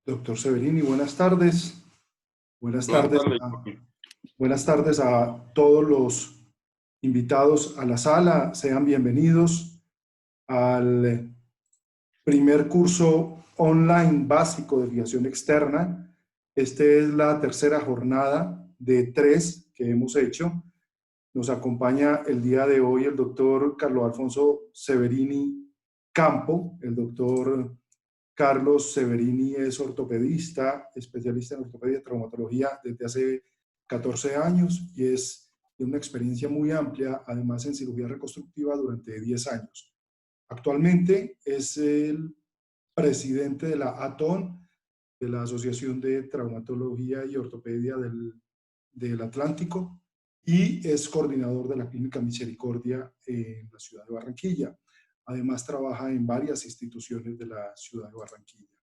Doctor Severini, buenas tardes. Buenas Buenas tardes. tardes. Buenas tardes a todos los invitados a la sala. Sean bienvenidos al primer curso online básico de fijación externa. Esta es la tercera jornada de 3 que hemos hecho. Nos acompaña el día de hoy el doctor Carlos Alfonso Severini Campo. El doctor Carlos Severini es ortopedista, especialista en ortopedia y traumatología desde hace 14 años y es de una experiencia muy amplia, además en cirugía reconstructiva durante 10 años. Actualmente es el presidente de la ATON, de la Asociación de Traumatología y Ortopedia del Atlántico, y es coordinador de la Clínica Misericordia en la ciudad de Barranquilla. Además, trabaja en varias instituciones de la ciudad de Barranquilla.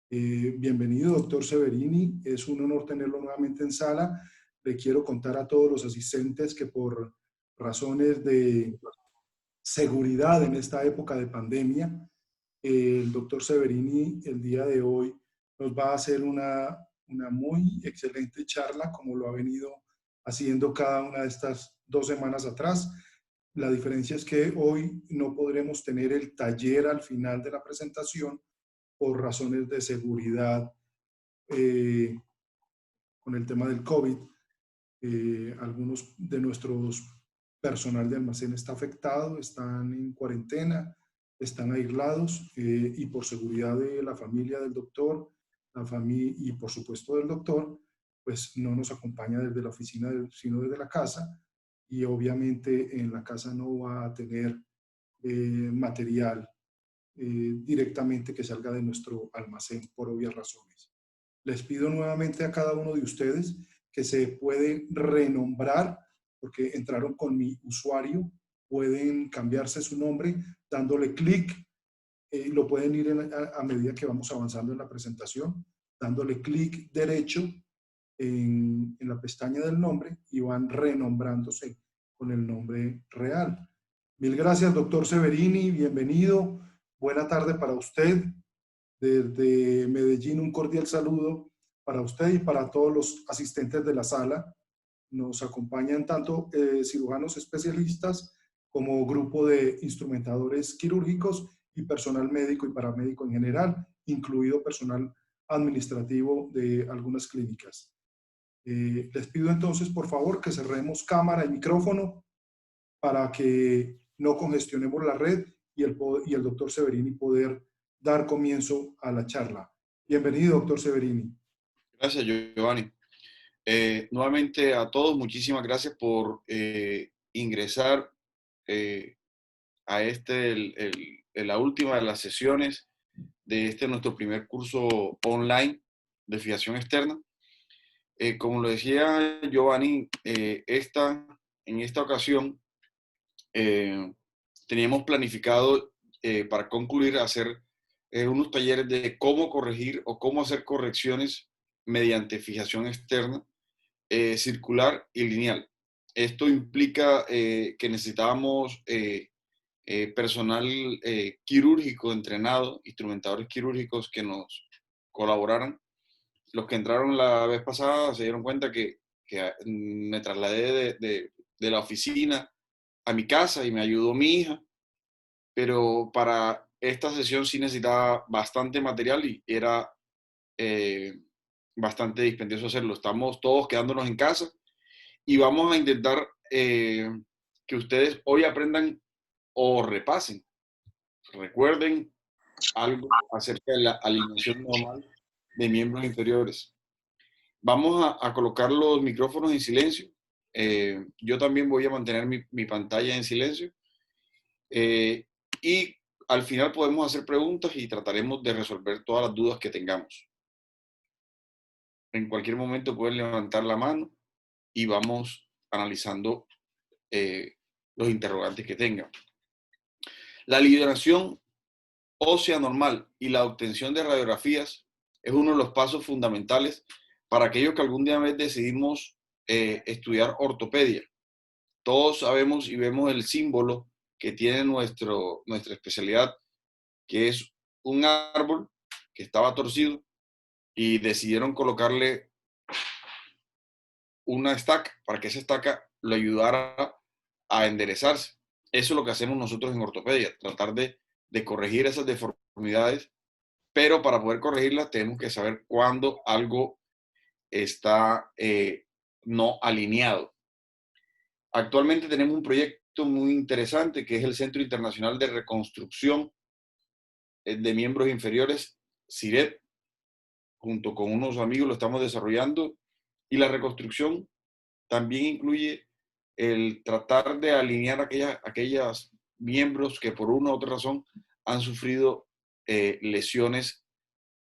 Bienvenido, doctor Severini. Es un honor tenerlo nuevamente en sala. Le quiero contar a todos los asistentes que por razones de seguridad en esta época de pandemia, el doctor Severini el día de hoy nos va a hacer una muy excelente charla, como lo ha venido haciendo cada una de estas 2 semanas atrás. La diferencia es que hoy no podremos tener el taller al final de la presentación por razones de seguridad eh, con el tema del COVID. Algunos de nuestros personal de almacén está afectado, están en cuarentena, están aislados y por seguridad de la familia del doctor, la familia y por supuesto del doctor, pues no nos acompaña desde la oficina, sino desde la casa y obviamente en la casa no va a tener material directamente que salga de nuestro almacén por obvias razones. Les pido nuevamente a cada uno de ustedes que se pueden renombrar porque entraron con mi usuario, pueden cambiarse su nombre dándole clic, lo pueden ir a medida que vamos avanzando en la presentación, dándole clic derecho en la pestaña del nombre y van renombrándose con el nombre real. Mil gracias, doctor Severini, bienvenido. Buena tarde para usted. Desde Medellín, un cordial saludo para usted y para todos los asistentes de la sala. Nos acompañan tanto cirujanos especialistas como grupo de instrumentadores quirúrgicos y personal médico y paramédico en general, incluido personal administrativo de algunas clínicas. Les pido entonces, por favor, que cerremos cámara y micrófono para que no congestionemos la red y el doctor Severini poder dar comienzo a la charla. Bienvenido, doctor Severini. Gracias, Giovanni. Nuevamente a todos, muchísimas gracias por ingresar a la última de las sesiones de nuestro primer curso online de fijación externa. Como lo decía Giovanni, en esta ocasión teníamos planificado para concluir hacer unos talleres de cómo corregir o cómo hacer correcciones mediante fijación externa, circular y lineal. Esto implica que necesitábamos personal quirúrgico entrenado, instrumentadores quirúrgicos que nos colaboraran. Los que entraron la vez pasada se dieron cuenta que me trasladé de la oficina a mi casa y me ayudó mi hija, pero para esta sesión sí necesitaba bastante material y era eh, bastante dispendioso hacerlo. Estamos todos quedándonos en casa y vamos a intentar que ustedes hoy aprendan o repasen, recuerden algo acerca de la alineación normal de miembros inferiores. Vamos a colocar los micrófonos en silencio. Yo también voy a mantener mi pantalla en silencio. Y al final podemos hacer preguntas y trataremos de resolver todas las dudas que tengamos. En cualquier momento pueden levantar la mano y vamos analizando los interrogantes que tengan. La liberación ósea normal y la obtención de radiografías es uno de los pasos fundamentales para aquellos que algún día decidimos estudiar ortopedia. Todos sabemos y vemos el símbolo que tiene nuestra especialidad, que es un árbol que estaba torcido y decidieron colocarle una estaca para que esa estaca lo ayudara a enderezarse. Eso es lo que hacemos nosotros en ortopedia, tratar de corregir esas deformidades, pero para poder corregirlas tenemos que saber cuándo algo está no alineado. Actualmente tenemos un proyecto muy interesante que es el Centro Internacional de Reconstrucción de Miembros Inferiores, CIRED. Junto con unos amigos lo estamos desarrollando, y la reconstrucción también incluye el tratar de alinear aquellas miembros que por una u otra razón han sufrido lesiones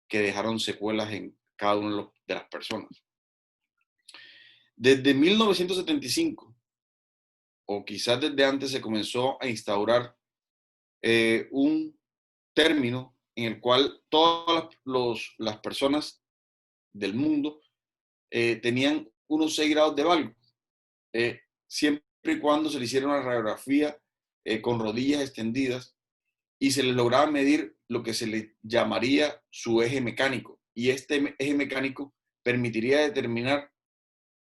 que dejaron secuelas en cada una de las personas. Desde 1975, o quizás desde antes, se comenzó a instaurar un término en el cual todas las personas del mundo tenían unos 6 grados de valgo, siempre y cuando se le hiciera una radiografía con rodillas extendidas y se le lograba medir lo que se le llamaría su eje mecánico. Y este eje mecánico permitiría determinar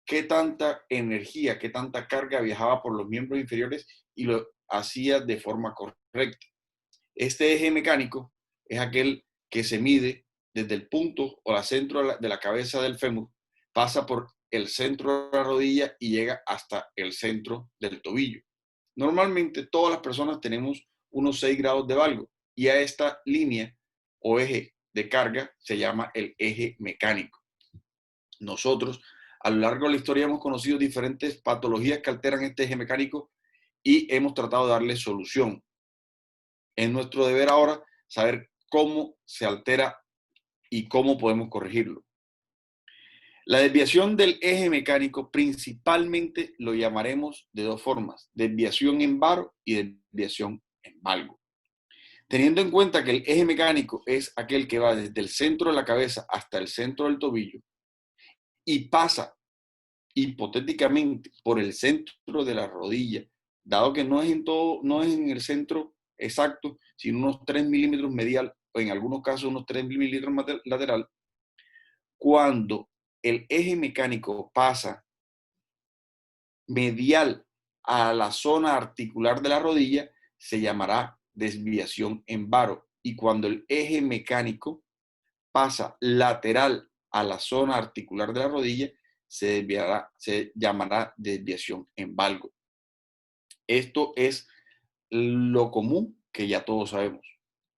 qué tanta energía, qué tanta carga viajaba por los miembros inferiores y lo hacía de forma correcta. Este eje mecánico es aquel que se mide desde el punto o el centro de la cabeza del fémur, pasa por el centro de la rodilla y llega hasta el centro del tobillo. Normalmente todas las personas tenemos unos 6 grados de valgo, y a esta línea o eje de carga se llama el eje mecánico. Nosotros a lo largo de la historia hemos conocido diferentes patologías que alteran este eje mecánico y hemos tratado de darle solución. Es nuestro deber ahora saber cómo se altera y cómo podemos corregirlo. La desviación del eje mecánico principalmente lo llamaremos de dos formas: desviación en varo y desviación en valgo. Teniendo en cuenta que el eje mecánico es aquel que va desde el centro de la cabeza hasta el centro del tobillo y pasa hipotéticamente por el centro de la rodilla, dado que no es en el centro exacto, sino unos 3 milímetros medial, o en algunos casos unos 3 milímetros lateral. Cuando el eje mecánico pasa medial a la zona articular de la rodilla, se llamará desviación en varo. Y cuando el eje mecánico pasa lateral a la zona articular de la rodilla, se llamará desviación en valgo. Esto es lo común que ya todos sabemos.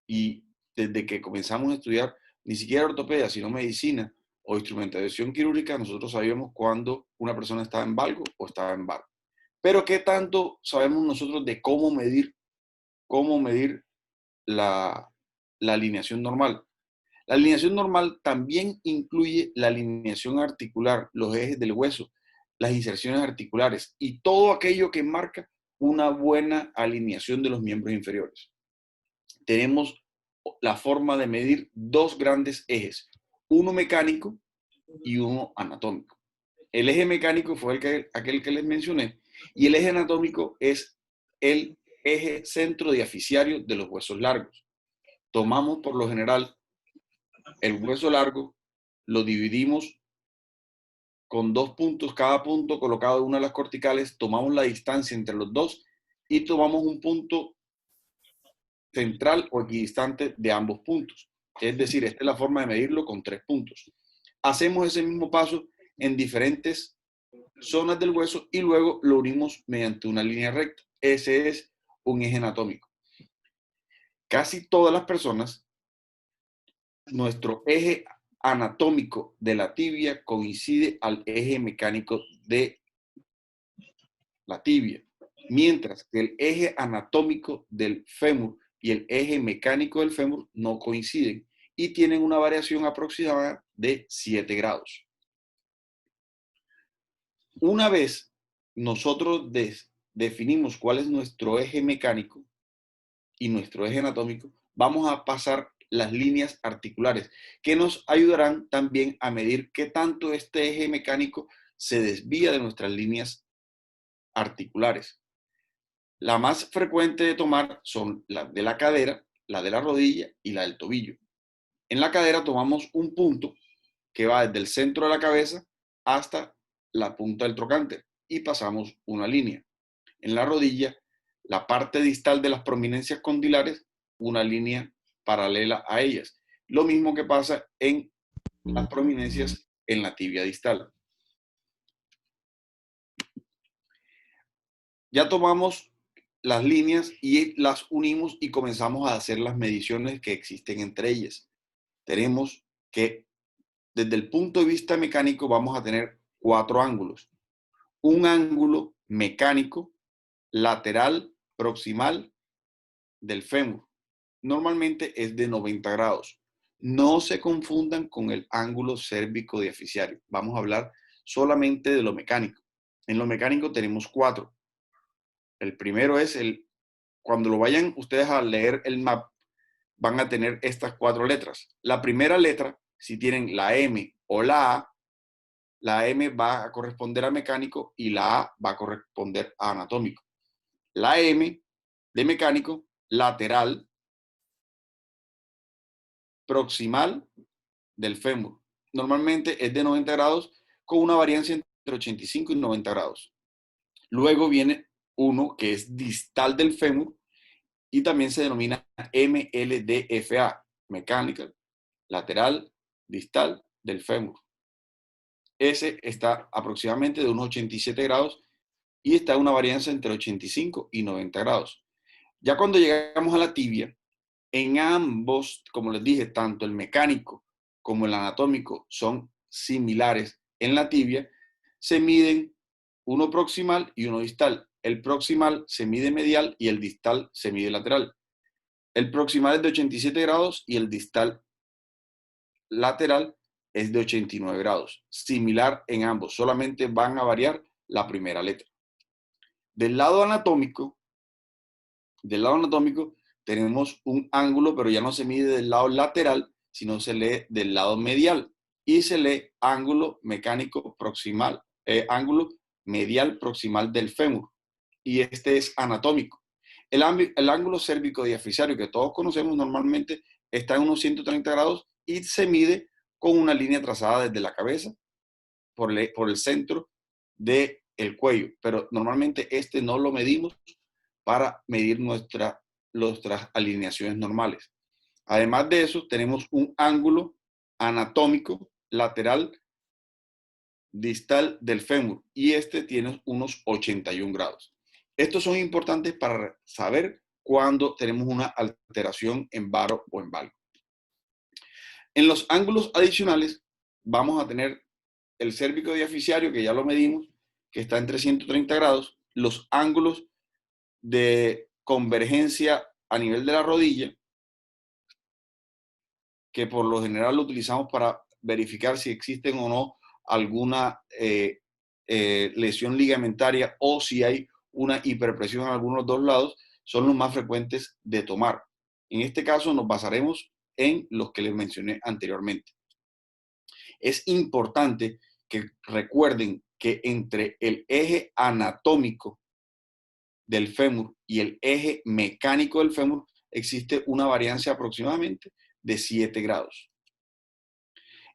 Y desde que comenzamos a estudiar, ni siquiera ortopedia, sino medicina o instrumentación quirúrgica, nosotros sabíamos cuándo una persona estaba en valgo o estaba en varo. Pero ¿qué tanto sabemos nosotros de cómo medir la alineación normal? La alineación normal también incluye la alineación articular, los ejes del hueso, las inserciones articulares y todo aquello que marca una buena alineación de los miembros inferiores. Tenemos la forma de medir dos grandes ejes, uno mecánico y uno anatómico. El eje mecánico fue aquel que les mencioné, y el eje anatómico es el eje centrodiaficiario de los huesos largos. Tomamos por lo general el hueso largo, lo dividimos con 2 puntos, cada punto colocado en una de las corticales, tomamos la distancia entre los dos y tomamos un punto central o equidistante de ambos puntos. Es decir, esta es la forma de medirlo, con 3 puntos. Hacemos ese mismo paso en diferentes zonas del hueso y luego lo unimos mediante una línea recta. Ese es un eje anatómico. Casi todas las personas, nuestro eje anatómico de la tibia coincide al eje mecánico de la tibia, mientras que el eje anatómico del fémur y el eje mecánico del fémur no coinciden y tienen una variación aproximada de 7 grados. Una vez nosotros definimos cuál es nuestro eje mecánico y nuestro eje anatómico, vamos a pasar las líneas articulares, que nos ayudarán también a medir qué tanto este eje mecánico se desvía de nuestras líneas articulares. La más frecuente de tomar son la de la cadera, la de la rodilla y la del tobillo. En la cadera tomamos un punto que va desde el centro de la cabeza hasta la punta del trocánter y pasamos una línea. En la rodilla, la parte distal de las prominencias condilares, una línea paralela a ellas. Lo mismo que pasa en las prominencias en la tibia distal. Ya tomamos las líneas y las unimos y comenzamos a hacer las mediciones que existen entre ellas. Tenemos que, desde el punto de vista mecánico, vamos a tener 4 ángulos. Un ángulo mecánico lateral proximal del fémur. Normalmente es de 90 grados. No se confundan con el ángulo cérvico diaficiario. Vamos a hablar solamente de lo mecánico. En lo mecánico tenemos 4. El primero es cuando lo vayan ustedes a leer el map, van a tener estas 4 letras. La primera letra, si tienen la M o la M va a corresponder a mecánico y la A va a corresponder a anatómico. La M de mecánico, lateral, proximal del fémur. Normalmente es de 90 grados con una variancia entre 85 y 90 grados. Luego viene uno que es distal del fémur y también se denomina MLDFA, mechanical, lateral, distal del fémur. Ese está aproximadamente de unos 87 grados y está en una varianza entre 85 y 90 grados. Ya cuando llegamos a la tibia, en ambos, como les dije, tanto el mecánico como el anatómico son similares en la tibia, se miden uno proximal y uno distal. El proximal se mide medial y el distal se mide lateral. El proximal es de 87 grados y el distal lateral es de 89 grados. Similar en ambos, solamente van a variar la primera letra. Del lado anatómico tenemos un ángulo, pero ya no se mide del lado lateral, sino se lee del lado medial. Y se lee ángulo mecánico proximal, ángulo medial proximal del fémur. Y este es anatómico. El ángulo cérvico diaficiario que todos conocemos normalmente está en unos 130 grados y se mide con una línea trazada desde la cabeza por el centro del cuello. Pero normalmente este no lo medimos para medir nuestras alineaciones normales. Además de eso, tenemos un ángulo anatómico lateral distal del fémur y este tiene unos 81 grados. Estos son importantes para saber cuando tenemos una alteración en varo o en valgo. En los ángulos adicionales vamos a tener el cérvico diaficiario, que ya lo medimos, que está en 330 grados, los ángulos de convergencia a nivel de la rodilla, que por lo general lo utilizamos para verificar si existen o no alguna lesión ligamentaria o si hay una hiperpresión en algunos dos lados, son los más frecuentes de tomar. En este caso nos basaremos en los que les mencioné anteriormente. Es importante que recuerden que entre el eje anatómico del fémur y el eje mecánico del fémur existe una variancia aproximadamente de 7 grados.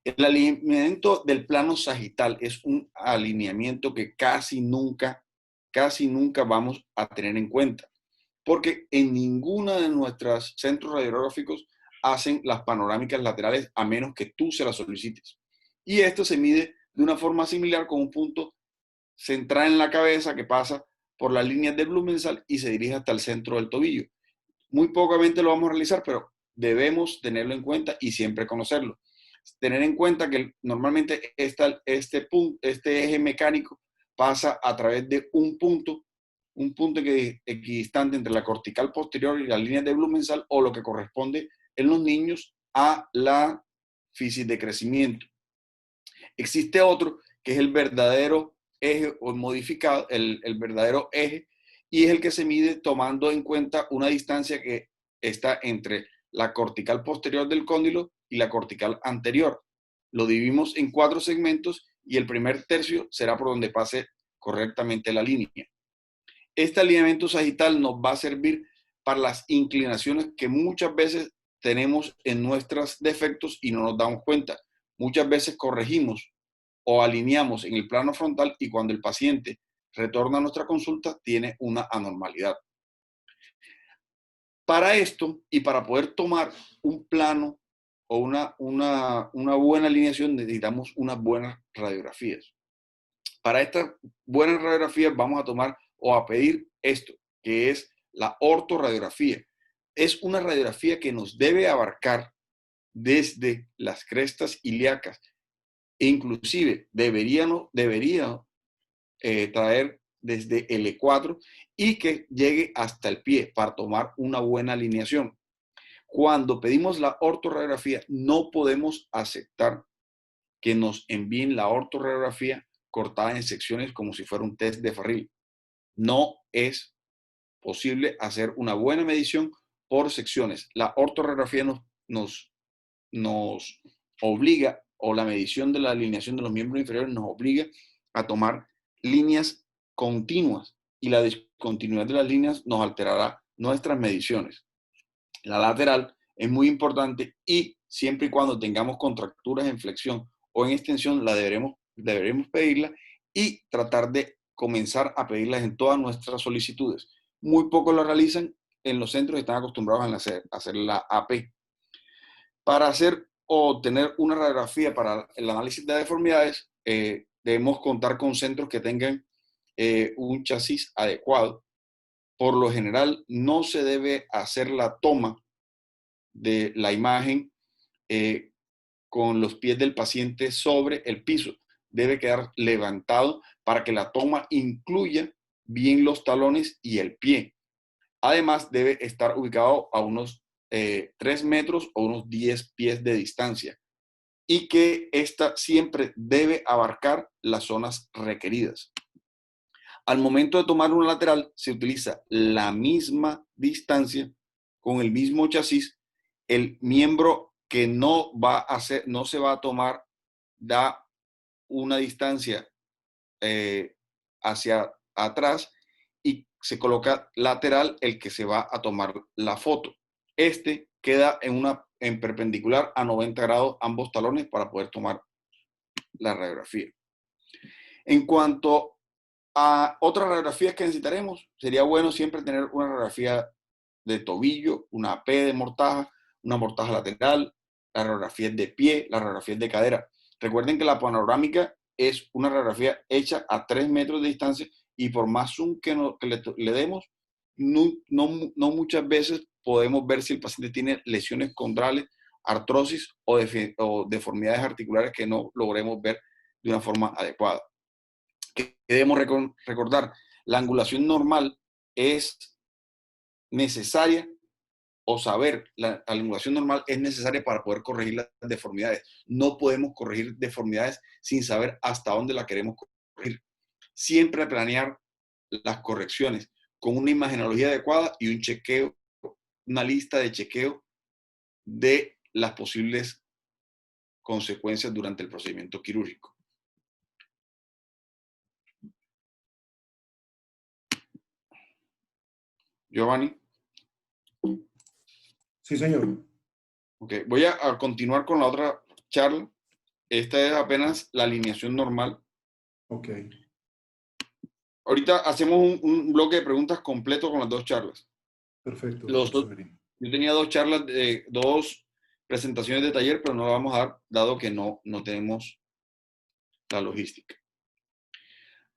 El alineamiento del plano sagital es un alineamiento que casi nunca vamos a tener en cuenta, porque en ninguna de nuestros centros radiográficos hacen las panorámicas laterales a menos que tú se las solicites. Y esto se mide de una forma similar con un punto central en la cabeza que pasa por las líneas de Blumenthal y se dirige hasta el centro del tobillo. Muy pocamente lo vamos a realizar, pero debemos tenerlo en cuenta y siempre conocerlo. Tener en cuenta que normalmente este eje mecánico pasa a través de un punto equidistante entre la cortical posterior y las líneas de Blumenthal, o lo que corresponde en los niños a la fisis de crecimiento. Existe otro que es el verdadero eje o modificado, el verdadero eje, y es el que se mide tomando en cuenta una distancia que está entre la cortical posterior del cóndilo y la cortical anterior. Lo dividimos en 4 segmentos y el primer tercio será por donde pase correctamente la línea. Este alineamiento sagital nos va a servir para las inclinaciones que muchas veces tenemos en nuestros defectos y no nos damos cuenta. muchas veces corregimos o alineamos en el plano frontal y cuando el paciente retorna a nuestra consulta tiene una anormalidad. Para esto y para poder tomar un plano o una buena alineación necesitamos unas buenas radiografías. Para estas buenas radiografías vamos a tomar o a pedir esto, que es la ortorradiografía. Es una radiografía que nos debe abarcar desde las crestas ilíacas e inclusive debería traer desde el E4 y que llegue hasta el pie para tomar una buena alineación. Cuando pedimos la ortorradiografía, no podemos aceptar que nos envíen la ortorradiografía cortada en secciones como si fuera un test de Farrell. No es posible hacer una buena medición por secciones. La ortorradiografía nos obliga, o la medición de la alineación de los miembros inferiores nos obliga a tomar líneas continuas y la discontinuidad de las líneas nos alterará nuestras mediciones. La lateral es muy importante y siempre y cuando tengamos contracturas en flexión o en extensión, la deberemos pedirla y tratar de comenzar a pedirlas en todas nuestras solicitudes. Muy pocos lo realizan en los centros que están acostumbrados a hacer la AP. Para hacer o tener una radiografía para el análisis de deformidades, debemos contar con centros que tengan un chasis adecuado. Por lo general, no se debe hacer la toma de la imagen con los pies del paciente sobre el piso. Debe quedar levantado para que la toma incluya bien los talones y el pie. Además, debe estar ubicado a unos 3 metros o unos 10 pies de distancia y que ésta siempre debe abarcar las zonas requeridas. Al momento de tomar una lateral, se utiliza la misma distancia con el mismo chasis. El miembro que no se va a tomar da una distancia hacia atrás y se coloca lateral el que se va a tomar la foto. Este queda en perpendicular a 90 grados ambos talones para poder tomar la radiografía. En cuanto a otras radiografías que necesitaremos, sería bueno siempre tener una radiografía de tobillo, una P de mortaja, una mortaja lateral, la radiografía de pie, la radiografía de cadera. Recuerden que la panorámica es una radiografía hecha a 3 metros de distancia y por más zoom que le demos, no muchas veces podemos ver si el paciente tiene lesiones condrales, artrosis o deformidades articulares que no logremos ver de una forma adecuada. Que debemos recordar, la angulación normal es necesaria, o saber, la angulación normal es necesaria para poder corregir las deformidades. No podemos corregir deformidades sin saber hasta dónde la queremos corregir. Siempre planear las correcciones con una imagenología adecuada y un chequeo, una lista de chequeo de las posibles consecuencias durante el procedimiento quirúrgico. Giovanni. Sí, señor. Ok, voy a continuar con la otra charla. Esta es apenas la alineación normal. Ok. Ahorita hacemos un bloque de preguntas completo con las 2 charlas. Perfecto. Yo tenía 2 charlas, 2 presentaciones de taller, pero no las vamos a dar, dado que no tenemos la logística.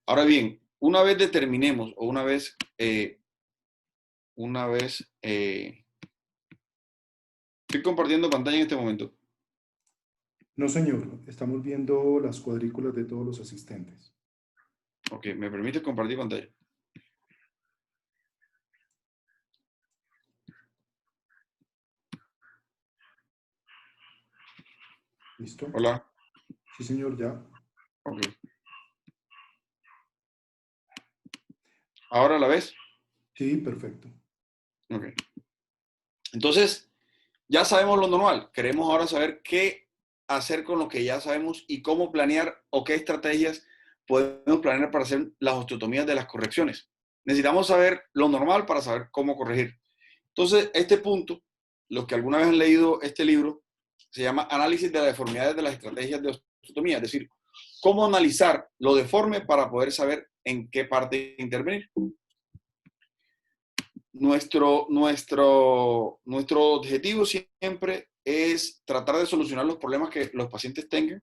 Ahora bien, una vez determinemos, o una vez estoy compartiendo pantalla en este momento. No, señor. Estamos viendo las cuadrículas de todos los asistentes. Ok, ¿me permite compartir pantalla? ¿Listo? Hola. Sí, señor, ya. Ok. ¿Ahora la ves? Sí, perfecto. Ok. Entonces, ya sabemos lo normal. Queremos ahora saber qué hacer con lo que ya sabemos y cómo planear o qué estrategias podemos planear para hacer las osteotomías de las correcciones. Necesitamos saber lo normal para saber cómo corregir. Entonces, este punto, los que alguna vez han leído este libro, se llama análisis de las deformidades de las estrategias de osteotomía, es decir, cómo analizar lo deforme para poder saber en qué parte intervenir. Nuestro objetivo siempre es tratar de solucionar los problemas que los pacientes tengan,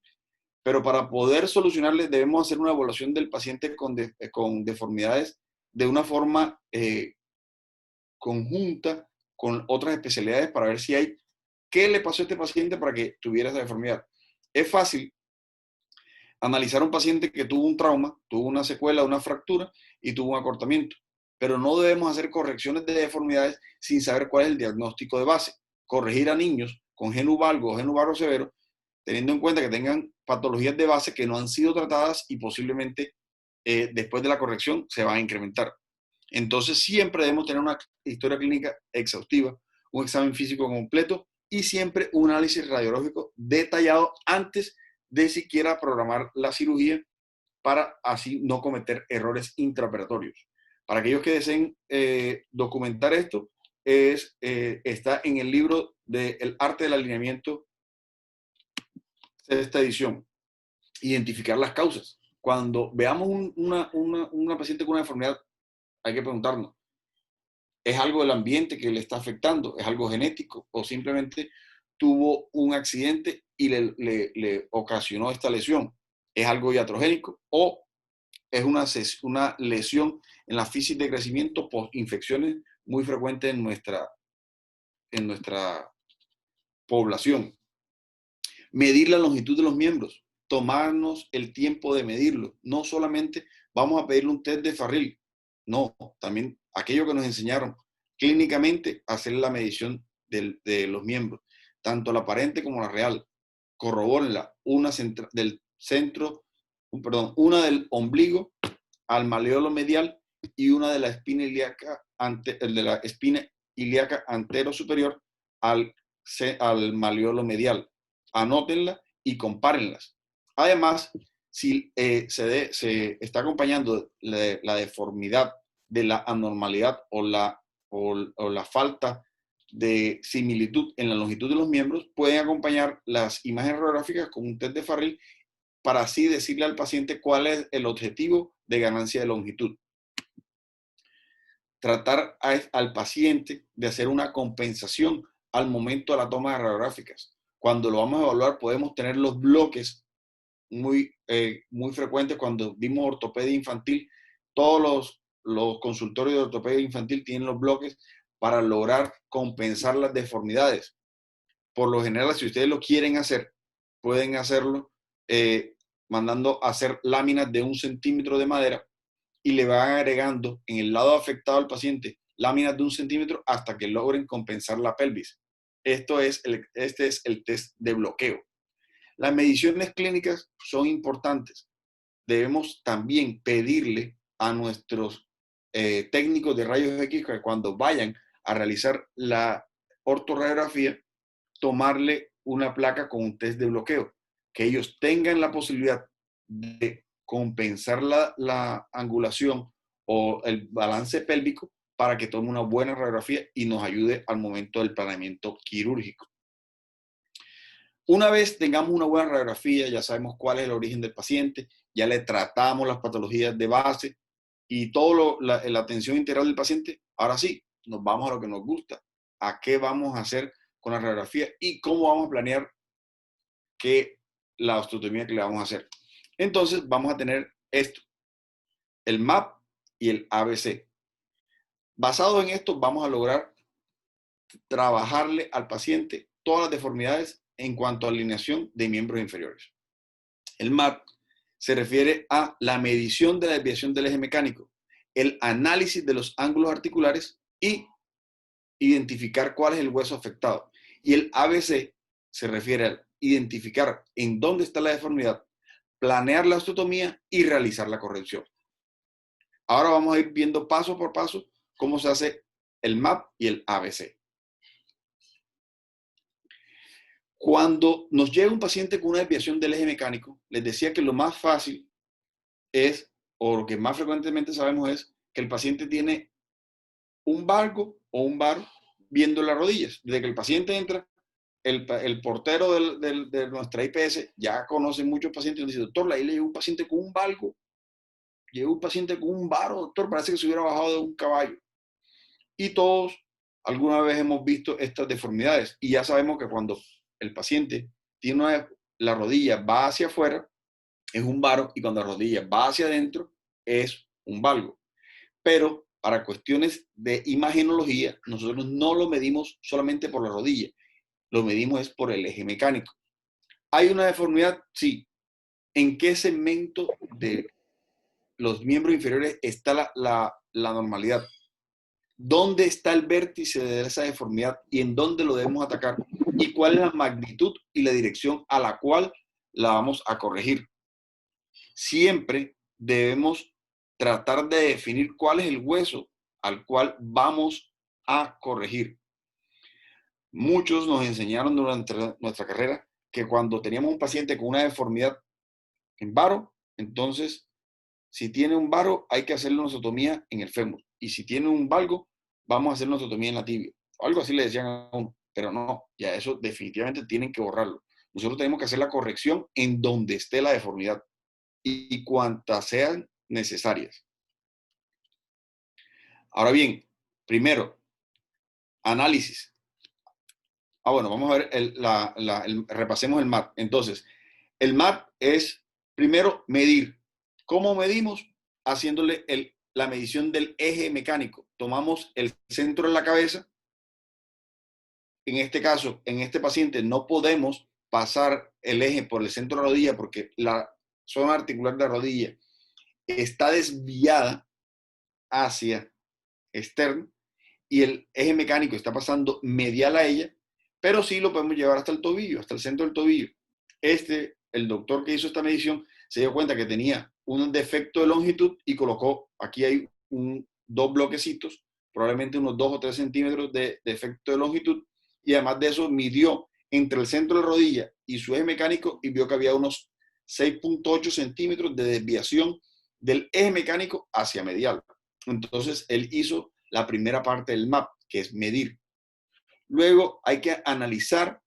pero para poder solucionarles debemos hacer una evaluación del paciente con deformidades de una forma conjunta con otras especialidades para ver si hay qué le pasó a este paciente para que tuviera esa deformidad. Es fácil analizar a un paciente que tuvo un trauma, tuvo una secuela, una fractura y tuvo un acortamiento, pero no debemos hacer correcciones de deformidades sin saber cuál es el diagnóstico de base. Corregir a niños con genu valgo o genu varo severo, teniendo en cuenta que tengan patologías de base que no han sido tratadas y posiblemente después de la corrección se van a incrementar. Entonces siempre debemos tener una historia clínica exhaustiva, un examen físico completo y siempre un análisis radiológico detallado antes de siquiera programar la cirugía para así no cometer errores intraoperatorios. Para aquellos que deseen documentar esto, está en el libro de El arte del alineamiento, esta edición, identificar las causas. Cuando veamos una paciente con una deformidad, hay que preguntarnos, ¿es algo del ambiente que le está afectando? ¿Es algo genético? ¿O simplemente tuvo un accidente y le ocasionó esta lesión? ¿Es algo iatrogénico? ¿O es una lesión en la fisis de crecimiento por infecciones muy frecuentes en nuestra población? Medir la longitud de los miembros, tomarnos el tiempo de medirlo. No solamente vamos a pedirle un test de Farrell, no, también aquello que nos enseñaron clínicamente, hacer la medición de los miembros, tanto la aparente como la real. Corrobórenla, una del ombligo al maleolo medial y una de la espina ilíaca, antero superior al maleolo medial. Anótenla y compárenlas. Además, si se está acompañando la deformidad de la anormalidad o la falta de similitud en la longitud de los miembros, pueden acompañar las imágenes radiográficas con un test de Farrell para así decirle al paciente cuál es el objetivo de ganancia de longitud. Tratar al paciente de hacer una compensación al momento de la toma de radiográficas. Cuando lo vamos a evaluar podemos tener los bloques muy frecuentes. Cuando vimos ortopedia infantil, todos los consultorios de ortopedia infantil tienen los bloques para lograr compensar las deformidades. Por lo general, si ustedes lo quieren hacer, pueden hacerlo mandando a hacer láminas de 1 centímetro de madera y le van agregando en el lado afectado al paciente láminas de 1 centímetro hasta que logren compensar la pelvis. Este es el test de bloqueo. Las mediciones clínicas son importantes. Debemos también pedirle a nuestros técnicos de rayos X que cuando vayan a realizar la ortorradiografía, tomarle una placa con un test de bloqueo, que ellos tengan la posibilidad de compensar la angulación o el balance pélvico para que tome una buena radiografía y nos ayude al momento del planeamiento quirúrgico. Una vez tengamos una buena radiografía, ya sabemos cuál es el origen del paciente, ya le tratamos las patologías de base y toda la atención integral del paciente, ahora sí, nos vamos a lo que nos gusta, a qué vamos a hacer con la radiografía y cómo vamos a planear la osteotomía que le vamos a hacer. Entonces vamos a tener esto, el MAP y el ABC. Basado en esto vamos a lograr trabajarle al paciente todas las deformidades en cuanto a alineación de miembros inferiores. El MAP se refiere a la medición de la desviación del eje mecánico, el análisis de los ángulos articulares y identificar cuál es el hueso afectado. Y el ABC se refiere a identificar en dónde está la deformidad, planear la osteotomía y realizar la corrección. Ahora vamos a ir viendo paso por paso cómo se hace el MAP y el ABC. Cuando nos llega un paciente con una desviación del eje mecánico, les decía que lo más fácil es, o lo que más frecuentemente sabemos es, que el paciente tiene un valgo o un varo viendo las rodillas. Desde que el paciente entra, el portero de nuestra IPS ya conoce muchos pacientes y nos dice, doctor, ahí le llegó un paciente con un valgo, llegó un paciente con un varo, doctor, parece que se hubiera bajado de un caballo. Y todos alguna vez hemos visto estas deformidades y ya sabemos que cuando el paciente tiene la rodilla va hacia afuera, es un varo, y cuando la rodilla va hacia adentro, es un valgo. Pero para cuestiones de imagenología, nosotros no lo medimos solamente por la rodilla, lo medimos es por el eje mecánico. ¿Hay una deformidad? Sí. ¿En qué segmento de los miembros inferiores está la normalidad? ¿Dónde está el vértice de esa deformidad y en dónde lo debemos atacar? ¿Y cuál es la magnitud y la dirección a la cual la vamos a corregir? Siempre debemos tratar de definir cuál es el hueso al cual vamos a corregir. Muchos nos enseñaron durante nuestra carrera que cuando teníamos un paciente con una deformidad en varo, entonces si tiene un varo hay que hacerle una osteotomía en el fémur, y si tiene un valgo vamos a hacer una osteotomía en la tibia. Algo así le decían a uno, pero no, ya eso definitivamente tienen que borrarlo. Nosotros tenemos que hacer la corrección en donde esté la deformidad y cuantas sean necesarias. Ahora bien, primero, análisis. Bueno, vamos a ver, repasemos el MAT. Entonces, el MAT es, primero, medir. ¿Cómo medimos? Haciéndole la medición del eje mecánico. Tomamos el centro de la cabeza. En este caso, en este paciente, no podemos pasar el eje por el centro de la rodilla porque la zona articular de la rodilla está desviada hacia externo y el eje mecánico está pasando medial a ella, pero sí lo podemos llevar hasta el tobillo, hasta el centro del tobillo. El doctor que hizo esta medición se dio cuenta que tenía un defecto de longitud y colocó, aquí hay dos bloquecitos, probablemente unos 2 o 3 centímetros de defecto de longitud, y además de eso midió entre el centro de la rodilla y su eje mecánico y vio que había unos 6.8 centímetros de desviación del eje mecánico hacia medial. Entonces él hizo la primera parte del MAP, que es medir. Luego hay que analizar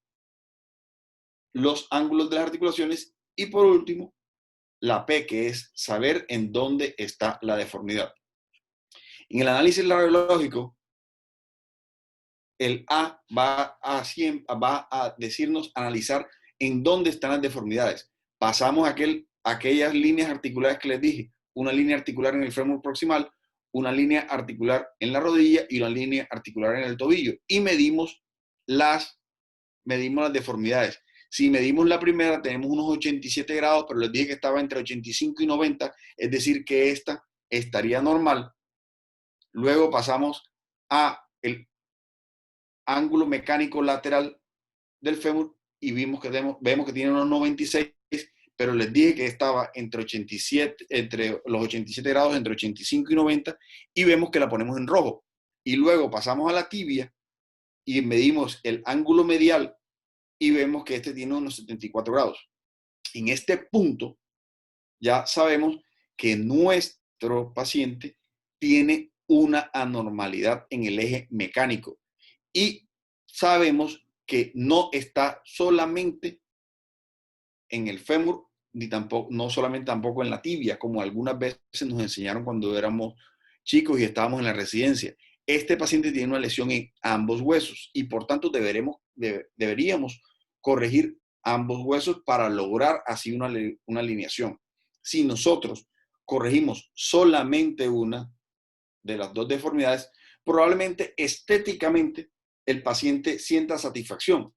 los ángulos de las articulaciones y por último, la P, que es saber en dónde está la deformidad. En el análisis radiológico, el A va a decirnos, analizar en dónde están las deformidades. Pasamos aquellas líneas articulares que les dije, una línea articular en el fémur proximal, una línea articular en la rodilla y una línea articular en el tobillo. Y medimos las deformidades. Si medimos la primera, tenemos unos 87 grados, pero les dije que estaba entre 85 y 90, es decir, que esta estaría normal. Luego pasamos a el ángulo mecánico lateral del fémur y vemos que tiene unos 96, pero les dije que estaba entre los 87 grados, entre 85 y 90, y vemos que la ponemos en rojo. Y luego pasamos a la tibia y medimos el ángulo medial y vemos que este tiene unos 74 grados. En este punto ya sabemos que nuestro paciente tiene una anormalidad en el eje mecánico y sabemos que no está solamente en el fémur, ni tampoco, no solamente tampoco en la tibia, como algunas veces nos enseñaron cuando éramos chicos y estábamos en la residencia. Este paciente tiene una lesión en ambos huesos y por tanto deberíamos corregir ambos huesos para lograr así una alineación. Si nosotros corregimos solamente una de las dos deformidades, probablemente estéticamente el paciente sienta satisfacción.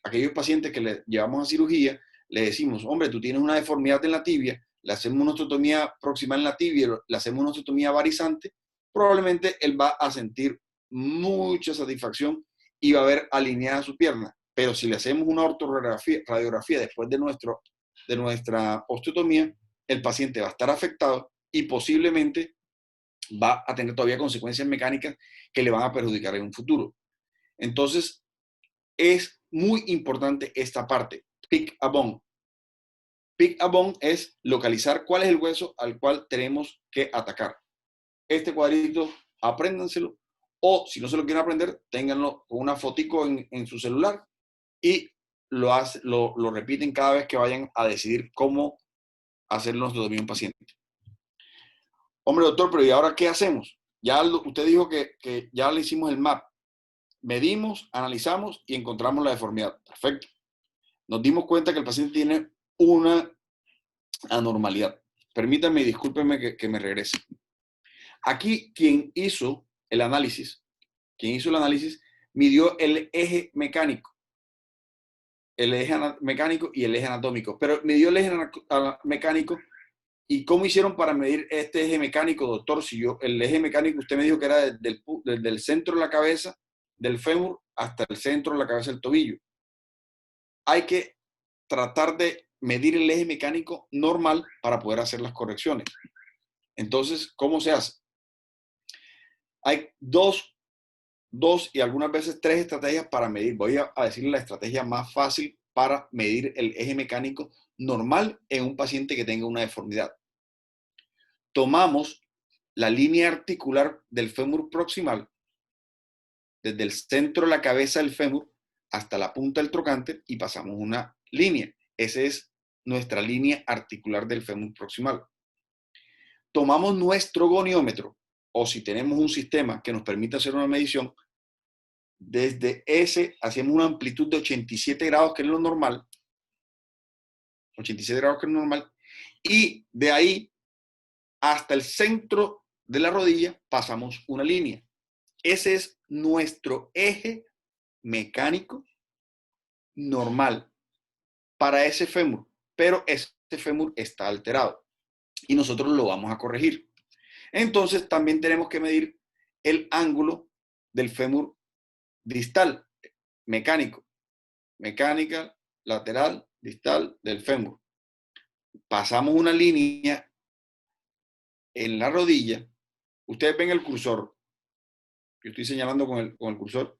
Aquellos pacientes que le llevamos a cirugía, le decimos, hombre, tú tienes una deformidad en la tibia, le hacemos una osteotomía proximal en la tibia, le hacemos una osteotomía varizante, probablemente él va a sentir mucha satisfacción y va a ver alineada su pierna. Pero si le hacemos una ortoradiografía después de nuestra osteotomía, el paciente va a estar afectado y posiblemente va a tener todavía consecuencias mecánicas que le van a perjudicar en un futuro. Entonces, es muy importante esta parte, pick a bone. Pick a bone es localizar cuál es el hueso al cual tenemos que atacar. Este cuadrito, apréndanselo, o si no se lo quieren aprender, ténganlo con una fotico en su celular y lo repiten cada vez que vayan a decidir cómo hacer los de un paciente. Hombre, doctor, pero ¿y ahora qué hacemos? Ya usted dijo que ya le hicimos el map. Medimos, analizamos y encontramos la deformidad. Perfecto. Nos dimos cuenta que el paciente tiene una anormalidad. Permítanme y discúlpenme que me regrese. Aquí quien hizo el análisis, midió el eje mecánico. El eje mecánico y el eje anatómico. Pero midió el eje mecánico. ¿Y cómo hicieron para medir este eje mecánico, doctor? Si el eje mecánico usted me dijo que era desde el centro de la cabeza del fémur hasta el centro de la cabeza del tobillo. Hay que tratar de medir el eje mecánico normal para poder hacer las correcciones. Entonces, ¿cómo se hace? Hay dos y algunas veces 3 estrategias para medir. Voy a decirle la estrategia más fácil para medir el eje mecánico normal en un paciente que tenga una deformidad. Tomamos la línea articular del fémur proximal, desde el centro de la cabeza del fémur hasta la punta del trocánter y pasamos una línea. Esa es nuestra línea articular del fémur proximal. Tomamos nuestro goniómetro, o si tenemos un sistema que nos permite hacer una medición, desde ese hacemos una amplitud de 87 grados, que es lo normal, 87 grados que es lo normal, y de ahí hasta el centro de la rodilla pasamos una línea. Ese es nuestro eje mecánico normal para ese fémur, pero ese fémur está alterado y nosotros lo vamos a corregir. Entonces también tenemos que medir el ángulo del fémur distal, mecánica lateral distal del fémur. Pasamos una línea en la rodilla. Ustedes ven el cursor. Yo estoy señalando con el cursor.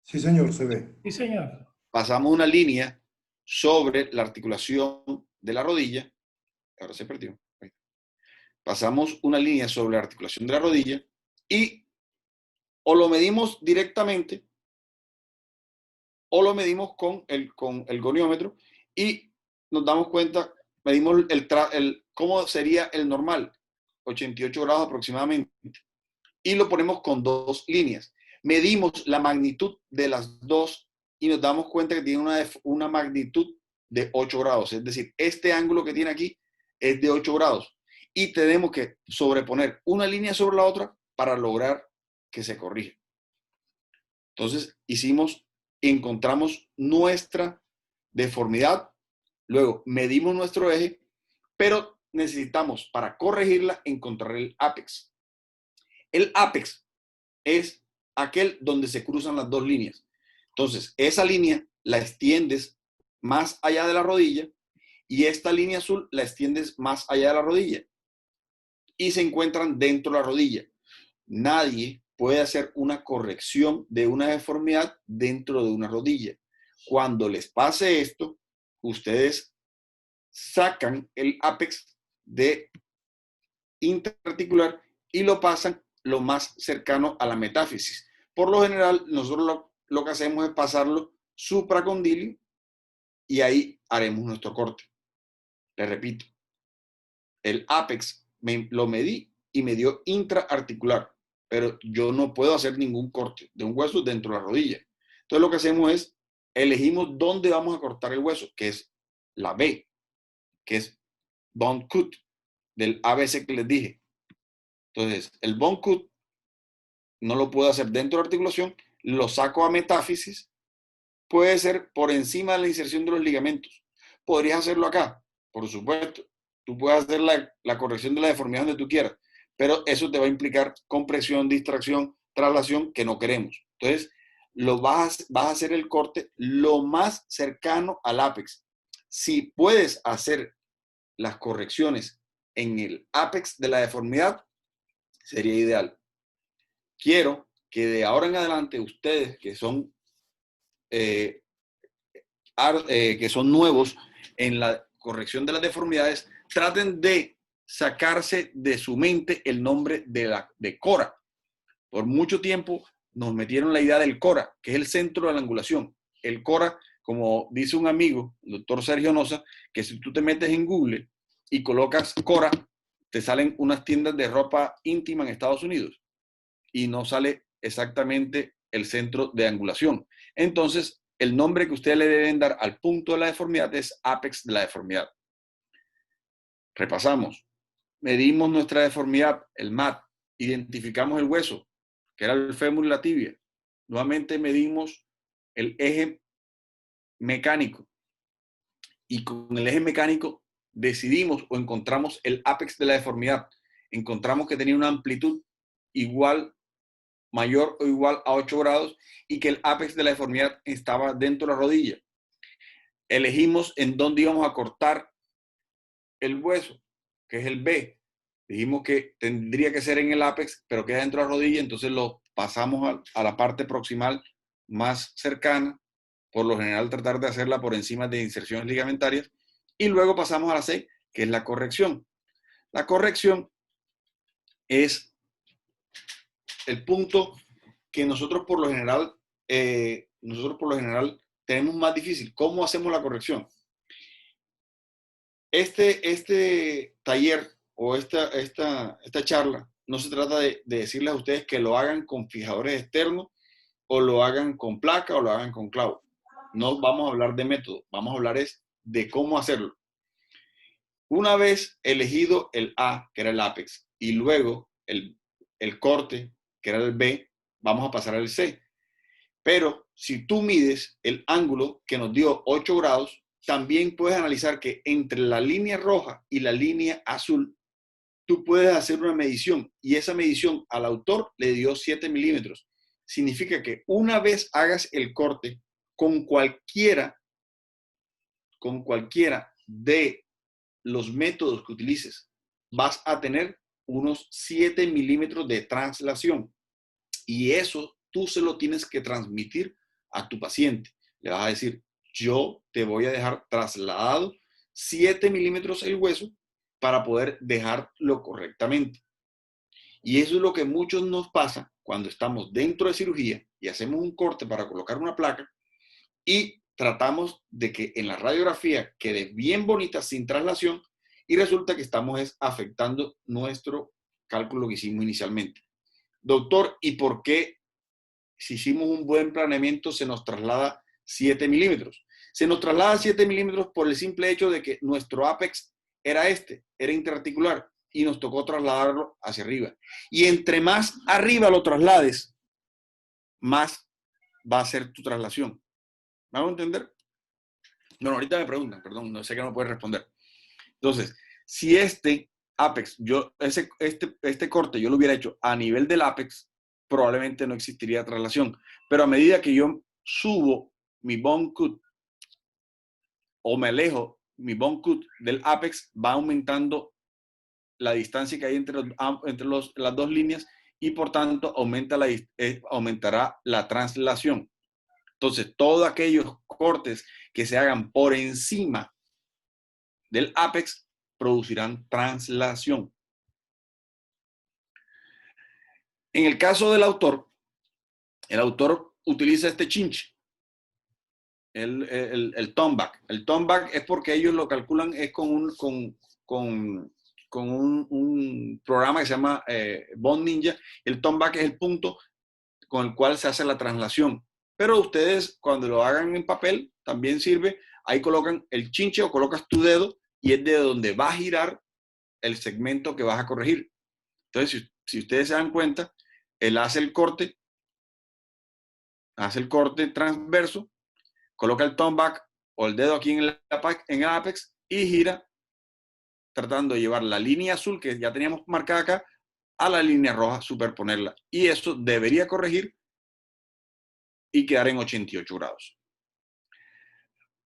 Sí, señor, se ve. Sí, señor. Pasamos una línea sobre la articulación de la rodilla. Ahora se perdió. Pasamos una línea sobre la articulación de la rodilla y o lo medimos directamente o lo medimos con el goniómetro y nos damos cuenta, medimos cómo sería el normal, 88 grados aproximadamente, y lo ponemos con 2 líneas. Medimos la magnitud de las dos y nos damos cuenta que tiene una magnitud de 8 grados. Es decir, este ángulo que tiene aquí es de 8 grados. Y tenemos que sobreponer una línea sobre la otra para lograr que se corrija. Entonces, encontramos nuestra deformidad, luego medimos nuestro eje, pero necesitamos para corregirla encontrar el ápex. El ápex es aquel donde se cruzan las dos líneas. Entonces, esa línea la extiendes más allá de la rodilla y esta línea azul la extiendes más allá de la rodilla y se encuentran dentro de la rodilla. Nadie puede hacer una corrección de una deformidad dentro de una rodilla. Cuando les pase esto, ustedes sacan el ápex de interarticular y lo pasan lo más cercano a la metáfisis. Por lo general, nosotros lo que hacemos es pasarlo supracondilio y ahí haremos nuestro corte. Les repito, el ápex lo medí y me dio intraarticular, pero yo no puedo hacer ningún corte de un hueso dentro de la rodilla. Entonces lo que hacemos es, elegimos dónde vamos a cortar el hueso, que es la B, que es bone cut, del ABC que les dije. Entonces, el bone cut no lo puedo hacer dentro de la articulación, lo saco a metáfisis, puede ser por encima de la inserción de los ligamentos. ¿Podrías hacerlo acá? Por supuesto. Tú puedes hacer la corrección de la deformidad donde tú quieras, pero eso te va a implicar compresión, distracción, traslación que no queremos. Entonces, vas a hacer el corte lo más cercano al ápex. Si puedes hacer las correcciones en el ápex de la deformidad, sería ideal. Quiero que de ahora en adelante ustedes que son nuevos en la corrección de las deformidades, traten de sacarse de su mente el nombre de Cora. Por mucho tiempo nos metieron la idea del Cora, que es el centro de la angulación. El Cora como dice un amigo, el doctor Sergio Noza, que si tú te metes en Google y colocas Cora, te salen unas tiendas de ropa íntima en Estados Unidos y no sale exactamente el centro de angulación. Entonces, el nombre que ustedes le deben dar al punto de la deformidad es apex de la deformidad. Repasamos. Medimos nuestra deformidad, el MAT, identificamos el hueso, que era el fémur y la tibia. Nuevamente medimos el eje mecánico y con el eje mecánico decidimos o encontramos el apex de la deformidad. Encontramos que tenía una amplitud igual, mayor o igual a 8 grados y que el apex de la deformidad estaba dentro de la rodilla. Elegimos en dónde íbamos a cortar el hueso, que es el B. Dijimos que tendría que ser en el ápex, pero queda dentro de la rodilla, entonces lo pasamos a la parte proximal más cercana, por lo general tratar de hacerla por encima de inserciones ligamentarias, y luego pasamos a la C, que es la corrección. La corrección es el punto que nosotros por lo general tenemos más difícil. ¿Cómo hacemos la corrección? Este taller o esta charla no se trata de decirles a ustedes que lo hagan con fijadores externos o lo hagan con placa o lo hagan con clavo. No vamos a hablar de método, vamos a hablar de cómo hacerlo. Una vez elegido el A, que era el ápex, y luego el corte, que era el B, vamos a pasar al C. Pero si tú mides el ángulo que nos dio 8 grados, también puedes analizar que entre la línea roja y la línea azul, tú puedes hacer una medición y esa medición al autor le dio 7 milímetros. Significa que una vez hagas el corte con cualquiera de los métodos que utilices, vas a tener unos 7 milímetros de translación y eso tú se lo tienes que transmitir a tu paciente. Le vas a decir, yo te voy a dejar trasladado 7 milímetros el hueso para poder dejarlo correctamente. Y eso es lo que muchos nos pasa cuando estamos dentro de cirugía y hacemos un corte para colocar una placa y tratamos de que en la radiografía quede bien bonita sin traslación y resulta que estamos afectando nuestro cálculo que hicimos inicialmente. Doctor, ¿y por qué si hicimos un buen planeamiento se nos traslada 7 milímetros? Se nos traslada 7 milímetros por el simple hecho de que nuestro ápex era interarticular y nos tocó trasladarlo hacia arriba. Y entre más arriba lo traslades, más va a ser tu traslación. ¿Me hago entender? No, ahorita me preguntan, perdón, no sé que no puedes responder. Entonces, si este ápex, este corte yo lo hubiera hecho a nivel del ápex, probablemente no existiría traslación. Pero a medida que yo subo mi bone cut o me alejo mi bone cut del ápex, va aumentando la distancia que hay entre las dos líneas y por tanto aumentará la translación. Entonces, todos aquellos cortes que se hagan por encima del ápex producirán translación. En el caso del autor, el autor utiliza este chinche, el toneback. El toneback es porque ellos lo calculan es con un programa que se llama Bone Ninja. El toneback es el punto con el cual se hace la translación. Pero ustedes cuando lo hagan en papel también sirve. Ahí colocan el chinche o colocas tu dedo y es de donde va a girar el segmento que vas a corregir. Entonces, si ustedes se dan cuenta, él hace el corte transverso, coloca el toneback o el dedo aquí en el ápex y gira tratando de llevar la línea azul que ya teníamos marcada acá a la línea roja, superponerla. Y eso debería corregir y quedar en 88 grados.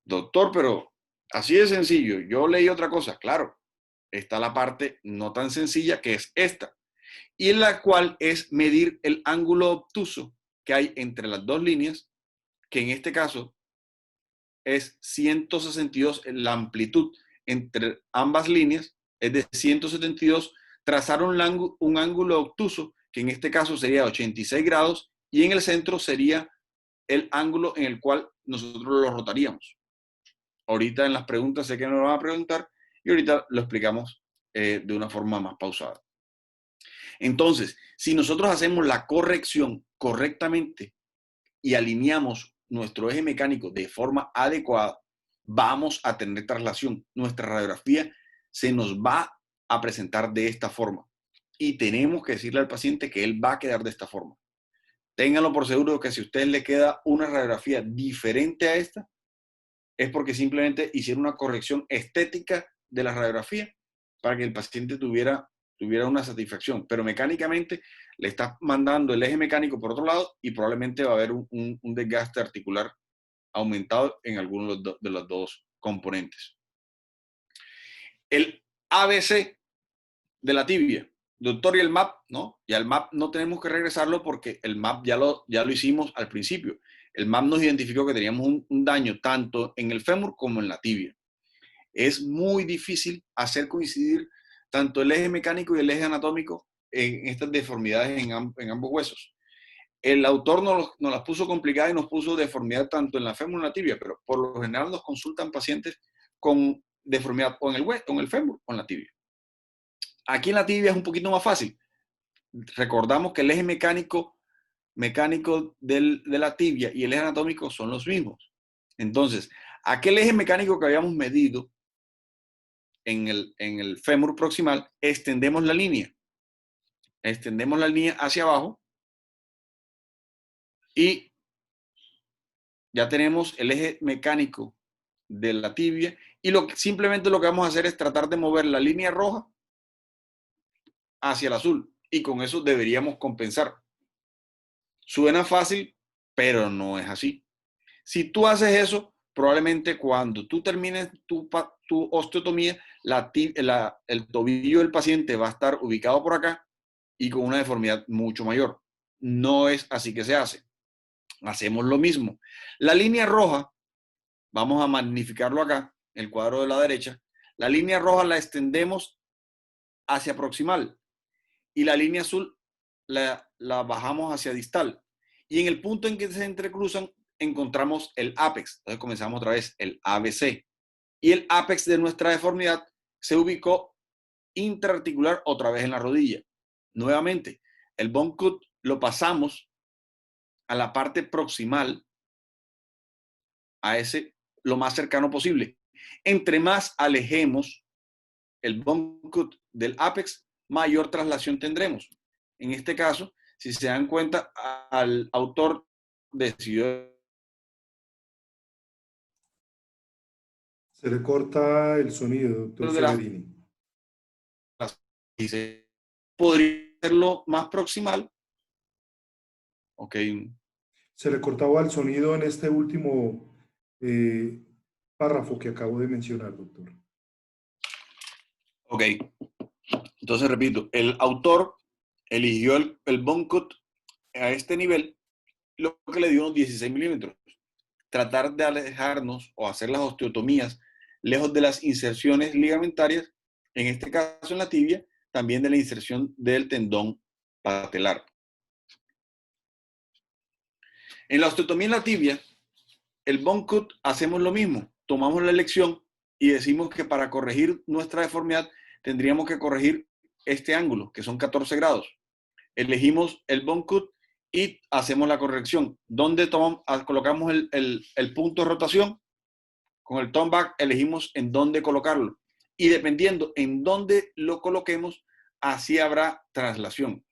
Doctor, pero así de sencillo. Yo leí otra cosa. Claro, está la parte no tan sencilla que es esta. Y en la cual es medir el ángulo obtuso que hay entre las dos líneas, que en este caso es 162 la amplitud entre ambas líneas, es de 172, trazar un ángulo obtuso, que en este caso sería 86 grados, y en el centro sería el ángulo en el cual nosotros lo rotaríamos. Ahorita en las preguntas sé que nos lo van a preguntar y ahorita lo explicamos de una forma más pausada. Entonces, si nosotros hacemos la corrección correctamente y alineamos nuestro eje mecánico de forma adecuada, vamos a tener traslación. Nuestra radiografía se nos va a presentar de esta forma y tenemos que decirle al paciente que él va a quedar de esta forma. Ténganlo por seguro que si a usted le queda una radiografía diferente a esta, es porque simplemente hicieron una corrección estética de la radiografía para que el paciente tuviera una satisfacción, pero mecánicamente le estás mandando el eje mecánico por otro lado y probablemente va a haber un desgaste articular aumentado en alguno de los dos componentes. El ABC de la tibia, doctor, y el MAP, ¿no? Y al MAP no tenemos que regresarlo porque el MAP ya lo hicimos al principio. El MAP nos identificó que teníamos un daño tanto en el fémur como en la tibia. Es muy difícil hacer coincidir tanto el eje mecánico y el eje anatómico en estas deformidades en ambos huesos. El autor nos las puso complicadas y nos puso deformidad tanto en la fémur como en la tibia, pero por lo general nos consultan pacientes con deformidad o en el hueso, o en el fémur o en la tibia. Aquí en la tibia es un poquito más fácil. Recordamos que el eje mecánico de la tibia y el eje anatómico son los mismos. Entonces, aquel eje mecánico que habíamos medido en el fémur proximal, extendemos la línea hacia abajo y ya tenemos el eje mecánico de la tibia y simplemente lo que vamos a hacer es tratar de mover la línea roja hacia el azul y con eso deberíamos compensar. Suena fácil, pero no es así. Si tú haces eso, probablemente cuando tú termines tu osteotomía, el tobillo del paciente va a estar ubicado por acá y con una deformidad mucho mayor. No es así que se hace. Hacemos lo mismo. La línea roja, vamos a magnificarlo acá, el cuadro de la derecha. La línea roja la extendemos hacia proximal y la línea azul la bajamos hacia distal. Y en el punto en que se entrecruzan encontramos el ápex. Entonces comenzamos otra vez el ABC. Y el ápex de nuestra deformidad se ubicó intraarticular otra vez en la rodilla. Nuevamente, el bone cut lo pasamos a la parte proximal, a ese lo más cercano posible. Entre más alejemos el bone cut del ápex, mayor traslación tendremos. En este caso, si se dan cuenta, al autor decidió... Se le corta el sonido, doctor Severini. Dice, podría hacerlo más proximal. Ok. Se le cortaba el sonido en este último párrafo que acabo de mencionar, doctor. Ok. Entonces, repito, el autor eligió el bone cut a este nivel, lo que le dio unos 16 milímetros. Tratar de alejarnos o hacer las osteotomías lejos de las inserciones ligamentarias, en este caso en la tibia, también de la inserción del tendón patelar. En la osteotomía en la tibia, el bone cut hacemos lo mismo. Tomamos la elección y decimos que para corregir nuestra deformidad tendríamos que corregir este ángulo, que son 14 grados. Elegimos el bone cut y hacemos la corrección. ¿Dónde colocamos el punto de rotación? Con el turn back elegimos en dónde colocarlo. Y dependiendo en dónde lo coloquemos, así habrá traslación.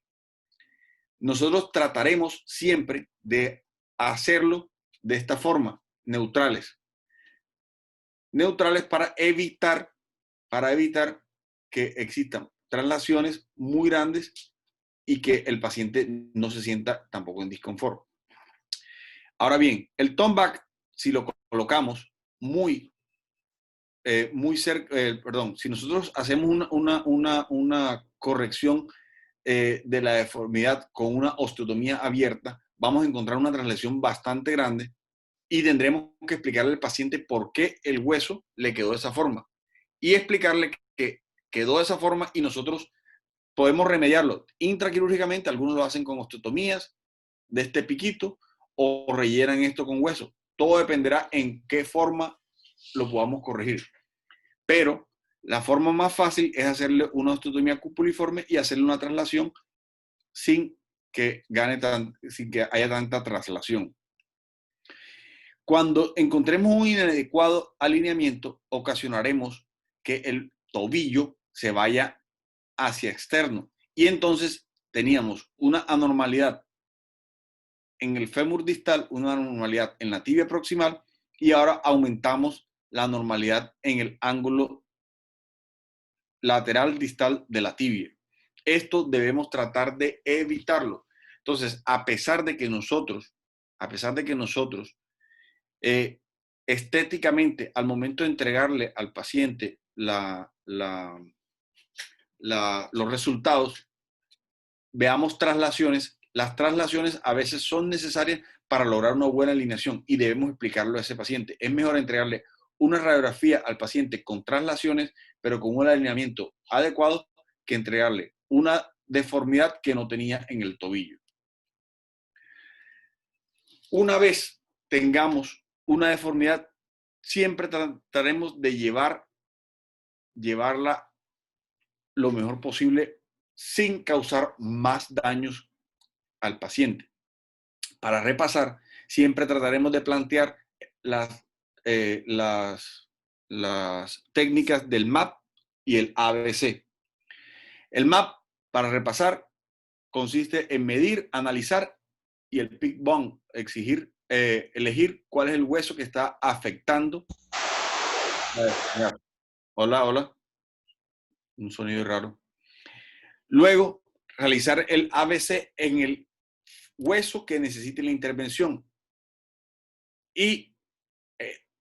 Nosotros trataremos siempre de hacerlo de esta forma, neutrales. Neutrales para evitar que existan traslaciones muy grandes y que el paciente no se sienta tampoco en disconfort. Ahora bien, el turn back, si lo colocamos muy cerca, si nosotros hacemos una corrección de la deformidad con una osteotomía abierta, vamos a encontrar una traslación bastante grande y tendremos que explicarle al paciente por qué el hueso le quedó de esa forma y explicarle que quedó de esa forma y nosotros podemos remediarlo intraquirúrgicamente. Algunos lo hacen con osteotomías de este piquito o rellenan esto con hueso. todo dependerá en qué forma lo podamos corregir. Pero la forma más fácil es hacerle una osteotomía cupuliforme y hacerle una traslación sin que sin que haya tanta traslación. Cuando encontremos un inadecuado alineamiento, ocasionaremos que el tobillo se vaya hacia externo. Y entonces teníamos una anormalidad en el fémur distal, una anormalidad en la tibia proximal, y ahora aumentamos la anormalidad en el ángulo lateral distal de la tibia. Esto debemos tratar de evitarlo. Entonces, a pesar de que nosotros eh, estéticamente, al momento de entregarle al paciente los resultados, veamos traslaciones, las traslaciones a veces son necesarias para lograr una buena alineación y debemos explicarlo a ese paciente. Es mejor entregarle una radiografía al paciente con traslaciones, pero con un alineamiento adecuado, que entregarle una deformidad que no tenía en el tobillo. Una vez tengamos una deformidad, siempre trataremos de llevarla lo mejor posible sin causar más daños al paciente. Para repasar, siempre trataremos de plantear las técnicas del MAP y el ABC. El MAP, para repasar, consiste en medir, analizar, y el pick bone, elegir cuál es el hueso que está afectando. Hola, hola. Un sonido raro. Luego, realizar el ABC en el hueso que necesite la intervención y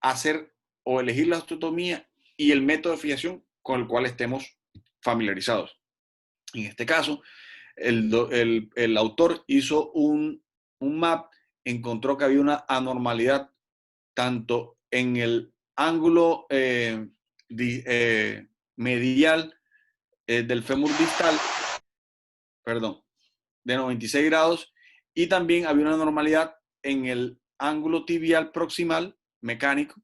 hacer o elegir la osteotomía y el método de fijación con el cual estemos familiarizados. En este caso, el autor hizo un map, encontró que había una anormalidad tanto en el ángulo medial del fémur distal, perdón, de 96 grados, y también había una anormalidad en el ángulo tibial proximal mecánico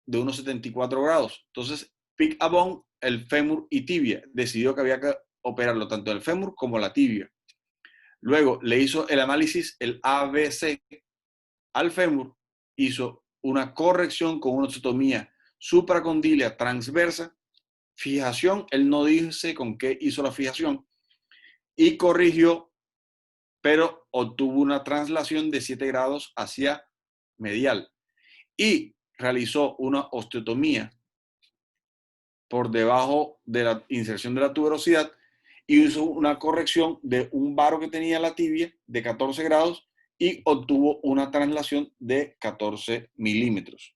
de unos 74 grados. Entonces, pick a bone, el fémur y tibia. Decidió que había que operarlo tanto el fémur como la tibia. Luego le hizo el análisis, el ABC, al fémur, hizo una corrección con una osteotomía supracondilia transversa, fijación, él no dice con qué hizo la fijación, y corrigió, pero obtuvo una translación de 7 grados hacia medial. Y realizó una osteotomía por debajo de la inserción de la tuberosidad y hizo una corrección de un varo que tenía la tibia de 14 grados y obtuvo una translación de 14 milímetros.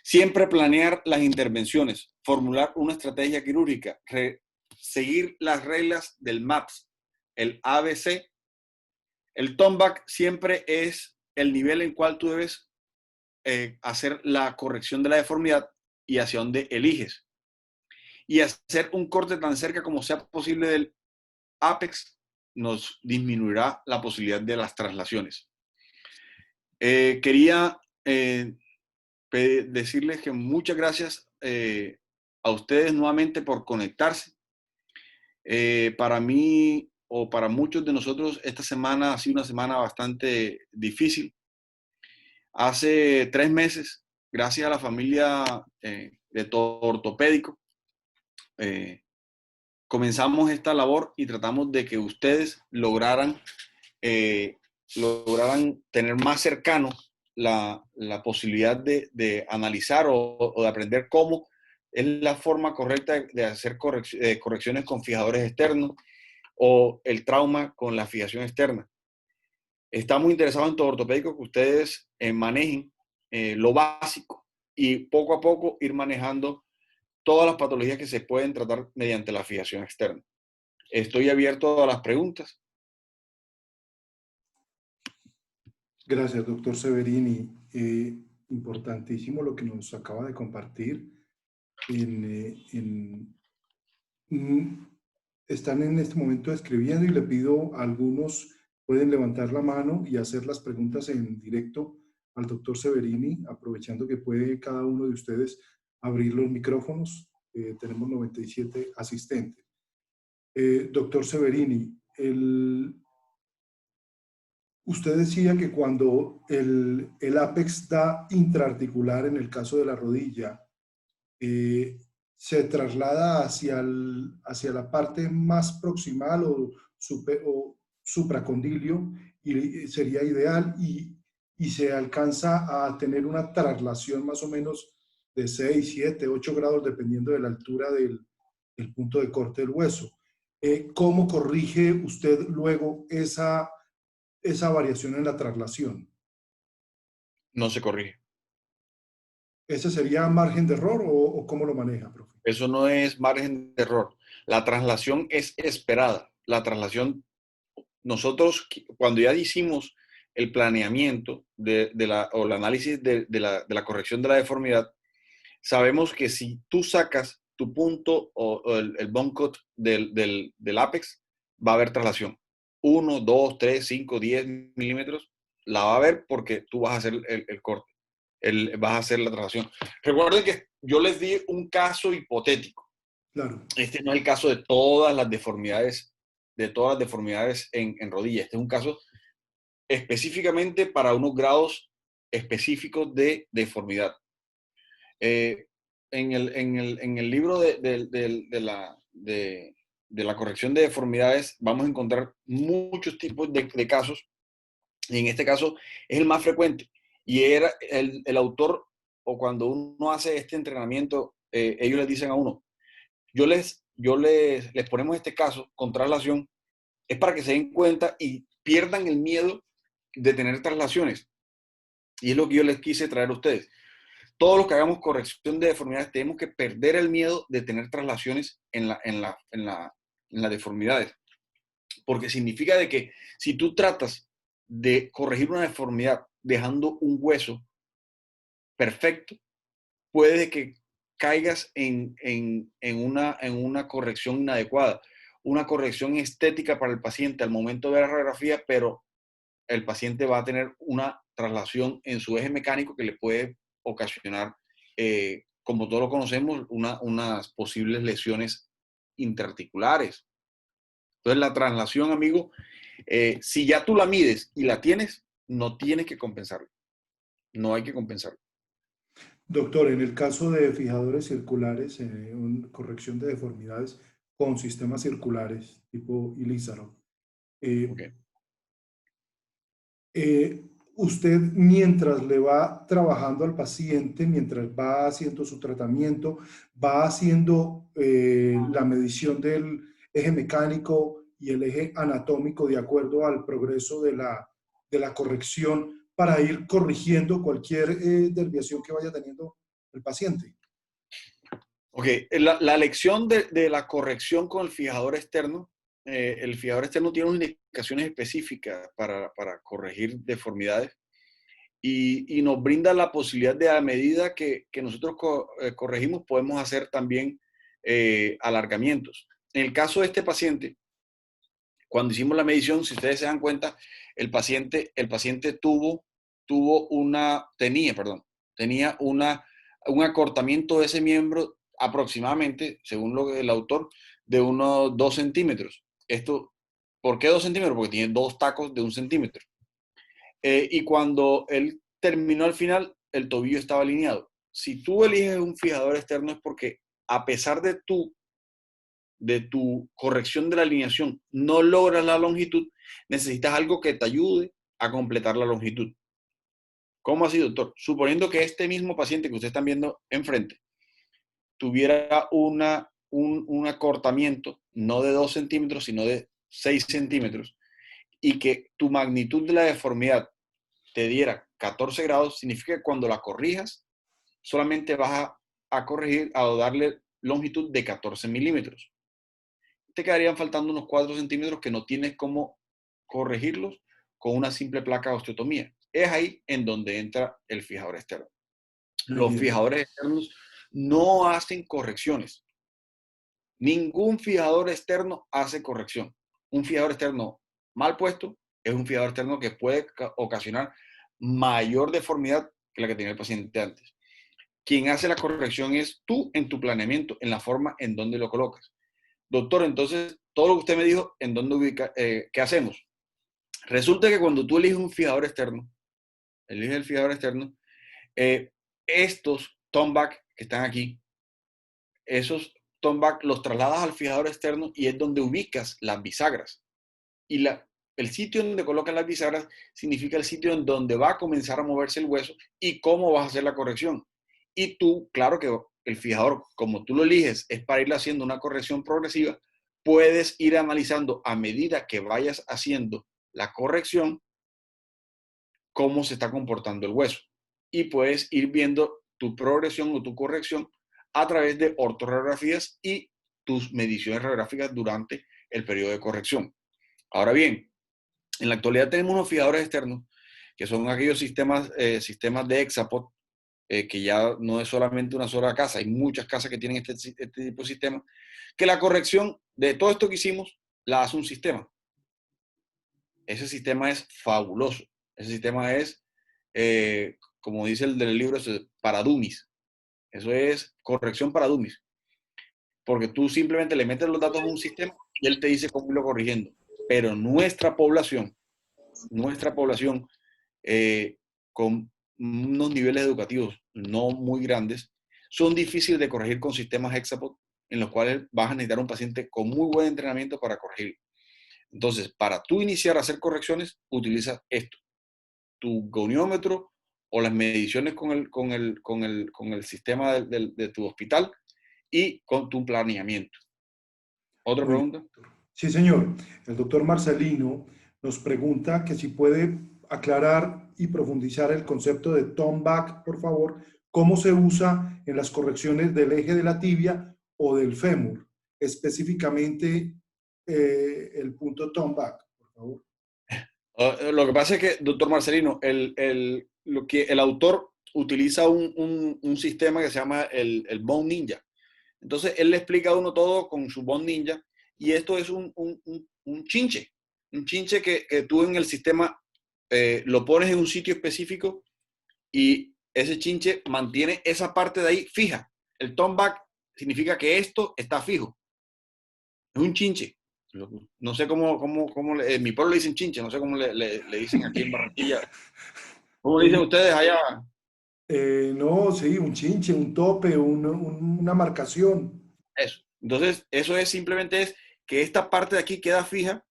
Siempre planear las intervenciones, formular una estrategia quirúrgica, seguir las reglas del MAPS, el ABC. El toneback siempre es el nivel en cual tú debes hacer la corrección de la deformidad y hacia dónde eliges. Y hacer un corte tan cerca como sea posible del apex nos disminuirá la posibilidad de las traslaciones. Quería decirles que muchas gracias a ustedes nuevamente por conectarse. Para mí o para muchos de nosotros esta semana ha sido una semana bastante difícil. Hace 3 meses, gracias a la familia de Todo Ortopédico, comenzamos esta labor y tratamos de que ustedes lograran tener más cercano la posibilidad de analizar o de aprender cómo es la forma correcta de hacer correcciones con fijadores externos o el trauma con la fijación externa. Estamos interesados en Todo Ortopédico que ustedes manejen lo básico y poco a poco ir manejando todas las patologías que se pueden tratar mediante la fijación externa. Estoy abierto a las preguntas. Gracias, doctor Severini. Importantísimo lo que nos acaba de compartir. Están en este momento escribiendo y le pido a algunos, pueden levantar la mano y hacer las preguntas en directo al doctor Severini, aprovechando que puede cada uno de ustedes abrir los micrófonos. Tenemos 97 asistentes. Doctor Severini, usted decía que cuando el ápex da intraarticular en el caso de la rodilla, se traslada hacia la parte más proximal o supracondilio y sería ideal y se alcanza a tener una traslación más o menos de 6, 7, 8 grados dependiendo de la altura del punto de corte del hueso. ¿Cómo corrige usted luego esa variación en la traslación? No se corrige. ¿Ese sería margen de error o cómo lo maneja, profe? Eso no es margen de error. La traslación es esperada. La traslación, nosotros cuando ya hicimos el planeamiento o el análisis de la corrección de la deformidad, sabemos que si tú sacas tu punto o el bone cut del ápex, va a haber traslación. 1, 2, 3, 5, 10 milímetros, la va a haber porque tú vas a hacer el corte, vas a hacer la traslación. Recuerden que yo les di un caso hipotético. Claro. Este no es el caso de todas las deformidades, en rodilla. Este es un caso específicamente para unos grados específicos de deformidad. En el libro de la corrección de deformidades vamos a encontrar muchos tipos de casos, y en este caso es el más frecuente. Y era el autor, o cuando uno hace este entrenamiento, ellos les dicen a uno, les ponemos este caso con traslación, es para que se den cuenta y pierdan el miedo de tener traslaciones. Y es lo que yo les quise traer a ustedes. Todos los que hagamos corrección de deformidades tenemos que perder el miedo de tener traslaciones en las deformidades. Porque significa de que si tú tratas de corregir una deformidad dejando un hueso perfecto, puede que caigas en una corrección inadecuada, una corrección estética para el paciente al momento de la radiografía, pero el paciente va a tener una traslación en su eje mecánico que le puede ocasionar, como todos lo conocemos, unas posibles lesiones interarticulares. Entonces, la traslación, amigo, si ya tú la mides y la tienes, no tienes que compensarla. No hay que compensarla. Doctor, en el caso de fijadores circulares, corrección de deformidades con sistemas circulares tipo Ilízaro, eh, Okay. usted mientras le va trabajando al paciente, mientras va haciendo su tratamiento, va haciendo la medición del eje mecánico y el eje anatómico de acuerdo al progreso de la corrección para ir corrigiendo cualquier desviación que vaya teniendo el paciente. Ok, la lección de la corrección con el fijador externo tiene unas indicaciones específicas para corregir deformidades y nos brinda la posibilidad de, a medida que nosotros corregimos, podemos hacer también alargamientos. En el caso de este paciente, cuando hicimos la medición, si ustedes se dan cuenta, el paciente tenía un acortamiento de ese miembro aproximadamente, según el autor, de unos 2 centímetros. ¿Por qué 2 centímetros? Porque tiene 2 tacos de 1 centímetro. Y cuando él terminó al final, el tobillo estaba alineado. Si tú eliges un fijador externo es porque a pesar de tu corrección de la alineación no logras la longitud, necesitas algo que te ayude a completar la longitud. ¿Cómo así, doctor? Suponiendo que este mismo paciente que ustedes están viendo enfrente tuviera un acortamiento no de 2 centímetros, sino de 6 centímetros, y que tu magnitud de la deformidad te diera 14 grados, significa que cuando la corrijas, solamente vas a corregir, a darle longitud de 14 milímetros. Te quedarían faltando unos 4 centímetros que no tienes cómo corregirlos con una simple placa de osteotomía. Es ahí en donde entra el fijador externo. Muy Los bien. fijadores externos no hacen correcciones. Ningún fijador externo hace corrección. Un fijador externo mal puesto es un fijador externo que puede ocasionar mayor deformidad que la que tenía el paciente antes. Quien hace la corrección es tú en tu planeamiento, en la forma en donde lo colocas. Doctor, entonces, todo lo que usted me dijo, ¿en dónde ubica? ¿Qué hacemos? Resulta que cuando tú eliges un fijador externo, eliges el fijador externo, eh, estos toneback que están aquí, esos toneback los trasladas al fijador externo y es donde ubicas las bisagras. Y el sitio donde colocas las bisagras significa el sitio en donde va a comenzar a moverse el hueso y cómo vas a hacer la corrección. Y tú, claro que el fijador, como tú lo eliges, es para ir haciendo una corrección progresiva, puedes ir analizando a medida que vayas haciendo la corrección cómo se está comportando el hueso. Y puedes ir viendo tu progresión o tu corrección a través de ortoradiografías y tus mediciones radiográficas durante el periodo de corrección. Ahora bien, en la actualidad tenemos unos fijadores externos que son aquellos sistemas de Hexapod, que ya no es solamente una sola casa, hay muchas casas que tienen este tipo de sistema, que la corrección de todo esto que hicimos la hace un sistema. Ese sistema es fabuloso. Ese sistema es, como dice el del libro, para dummies. Eso es corrección para dummies. Porque tú simplemente le metes los datos a un sistema y él te dice cómo irlo corrigiendo. Pero nuestra población con unos niveles educativos no muy grandes, son difíciles de corregir con sistemas Hexapod, en los cuales vas a necesitar un paciente con muy buen entrenamiento para corregir. Entonces, para tú iniciar a hacer correcciones, utiliza esto, tu goniómetro o las mediciones con el sistema de tu hospital y con tu planeamiento. ¿Otra Muy bien, pregunta? doctor. Sí, señor. El doctor Marcelino nos pregunta que si puede aclarar y profundizar el concepto de tone back, por favor, cómo se usa en las correcciones del eje de la tibia o del fémur, específicamente el punto tone back, por favor. Lo que pasa es que, doctor Marcelino, el autor utiliza un sistema que se llama el Bone Ninja. Entonces, él le explica a uno todo con su Bone Ninja y esto es un chinche que tú en el sistema lo pones en un sitio específico y ese chinche mantiene esa parte de ahí fija. El tone back significa que esto está fijo. Es un chinche. No sé en mi pueblo le dicen chinche, no sé cómo le dicen aquí en Barranquilla. ¿Cómo le dicen ustedes allá? No, sí, un chinche, un tope, una marcación. Eso. Entonces, eso es simplemente es que esta parte de aquí queda fija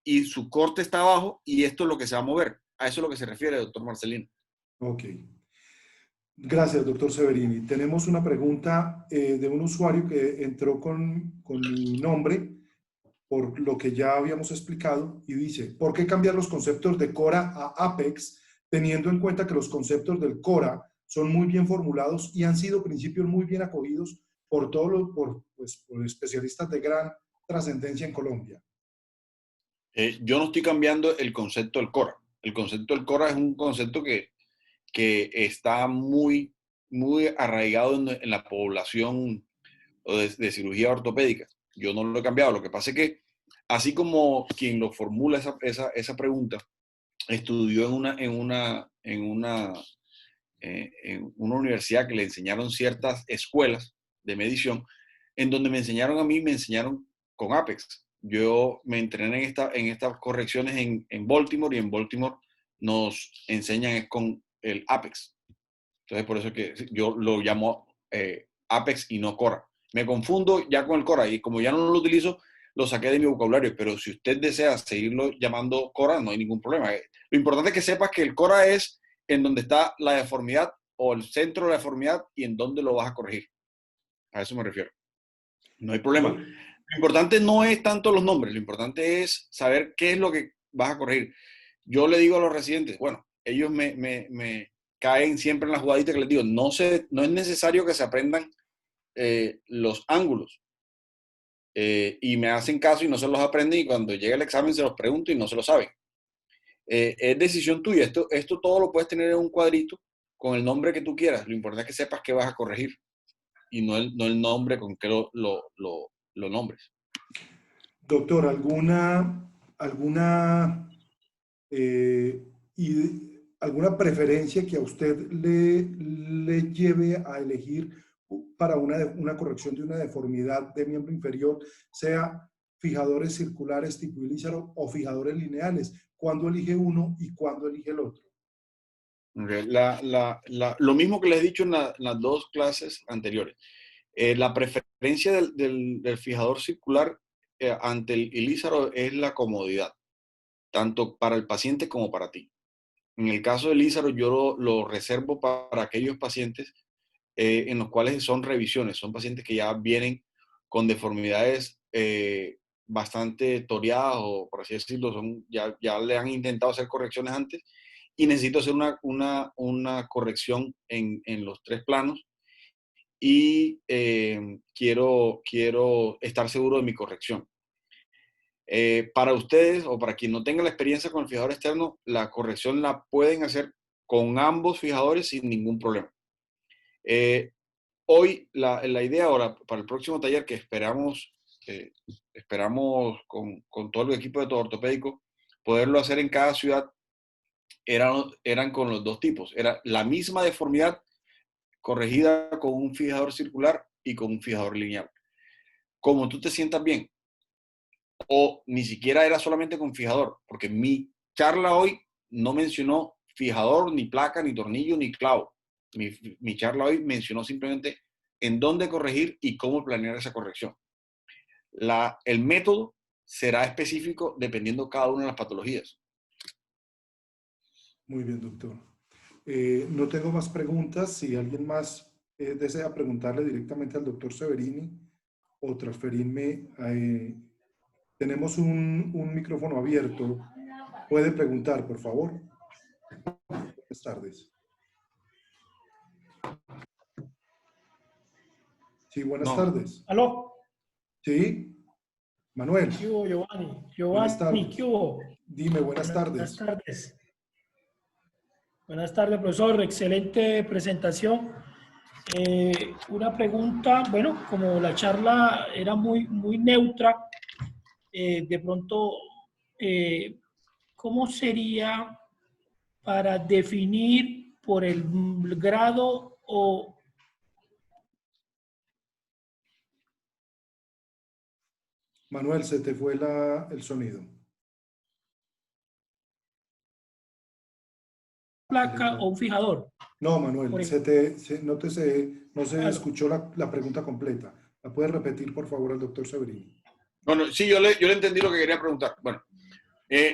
y su corte está abajo y esto es lo que se va a mover. A eso es lo que se refiere, doctor Marcelino. Ok. Gracias, doctor Severini. Tenemos una pregunta de un usuario que entró con mi nombre, por lo que ya habíamos explicado, y dice, ¿por qué cambiar los conceptos de Cora a Apex, teniendo en cuenta que los conceptos del Cora son muy bien formulados y han sido principios muy bien acogidos por todos por especialistas de gran trascendencia en Colombia? Yo no estoy cambiando el concepto del CORA. El concepto del CORA es un concepto que está muy arraigado en la población de cirugía ortopédica. Yo no lo he cambiado. Lo que pasa es que, así como quien lo formula esa pregunta, estudió en una universidad que le enseñaron ciertas escuelas de medición, en donde me enseñaron a mí, me enseñaron con Apex. Yo me entrené en estas correcciones en Baltimore y en Baltimore nos enseñan con el Apex. Entonces, por eso es que yo lo llamo Apex y no Cora. Me confundo ya con el Cora y como ya no lo utilizo, lo saqué de mi vocabulario. Pero si usted desea seguirlo llamando Cora, no hay ningún problema. Lo importante es que sepas que el Cora es en donde está la deformidad o el centro de la deformidad y en dónde lo vas a corregir. A eso me refiero. No hay problema. Bueno, Lo importante no es tanto los nombres, lo importante es saber qué es lo que vas a corregir. Yo le digo a los residentes, bueno, ellos me caen siempre en la jugadita que les digo, no es necesario que se aprendan los ángulos y me hacen caso y no se los aprenden y cuando llega el examen se los pregunto y no se lo saben. Es decisión tuya, esto todo lo puedes tener en un cuadrito con el nombre que tú quieras, lo importante es que sepas qué vas a corregir y no el nombre con que lo nombres. doctor, alguna eh, alguna preferencia que a usted le lleve a elegir para una corrección de una deformidad de miembro inferior, sea fijadores circulares tipo Ilízaro o fijadores lineales? ¿Cuándo elige uno y cuándo elige el otro? Okay. Lo mismo que les he dicho en las dos clases anteriores. La preferencia del fijador circular ante el Ilízaro es la comodidad, tanto para el paciente como para ti. En el caso del Ilízaro, yo lo reservo para aquellos pacientes en los cuales son revisiones, son pacientes que ya vienen con deformidades bastante toreadas o, por así decirlo, ya le han intentado hacer correcciones antes y necesito hacer una corrección en los tres planos y quiero estar seguro de mi corrección. Para ustedes o para quien no tenga la experiencia con el fijador externo, la corrección la pueden hacer con ambos fijadores sin ningún problema. Hoy la idea ahora para el próximo taller que esperamos con todo el equipo de todo ortopédico poderlo hacer en cada ciudad eran con los dos tipos. Era la misma deformidad corregida con un fijador circular y con un fijador lineal. Como tú te sientas bien. O ni siquiera era solamente con fijador, porque mi charla hoy no mencionó fijador, ni placa, ni tornillo, ni clavo. Mi charla hoy mencionó simplemente en dónde corregir y cómo planear esa corrección. El método será específico dependiendo cada una de las patologías. Muy bien, doctor. No tengo más preguntas. Si alguien más desea preguntarle directamente al doctor Severini o transferirme, tenemos un micrófono abierto. Puede preguntar, por favor. Buenas tardes. Sí, buenas tardes. ¿Aló? Sí, Manuel. ¿Qué hubo, Giovanni? Buenas Giovanni, ¿qué tardes. hubo? Dime, buenas Buenas tardes. tardes. Buenas tardes, profesor. Excelente presentación. Una pregunta, bueno, como la charla era muy neutra, de pronto, ¿cómo sería para definir por el grado o Manuel, se te fue el sonido. placa o un fijador? No, Manuel, Por no se ejemplo, escuchó la pregunta completa. ¿La puedes repetir, por favor, al doctor Severini? Bueno, sí, yo le entendí lo que quería preguntar. Bueno,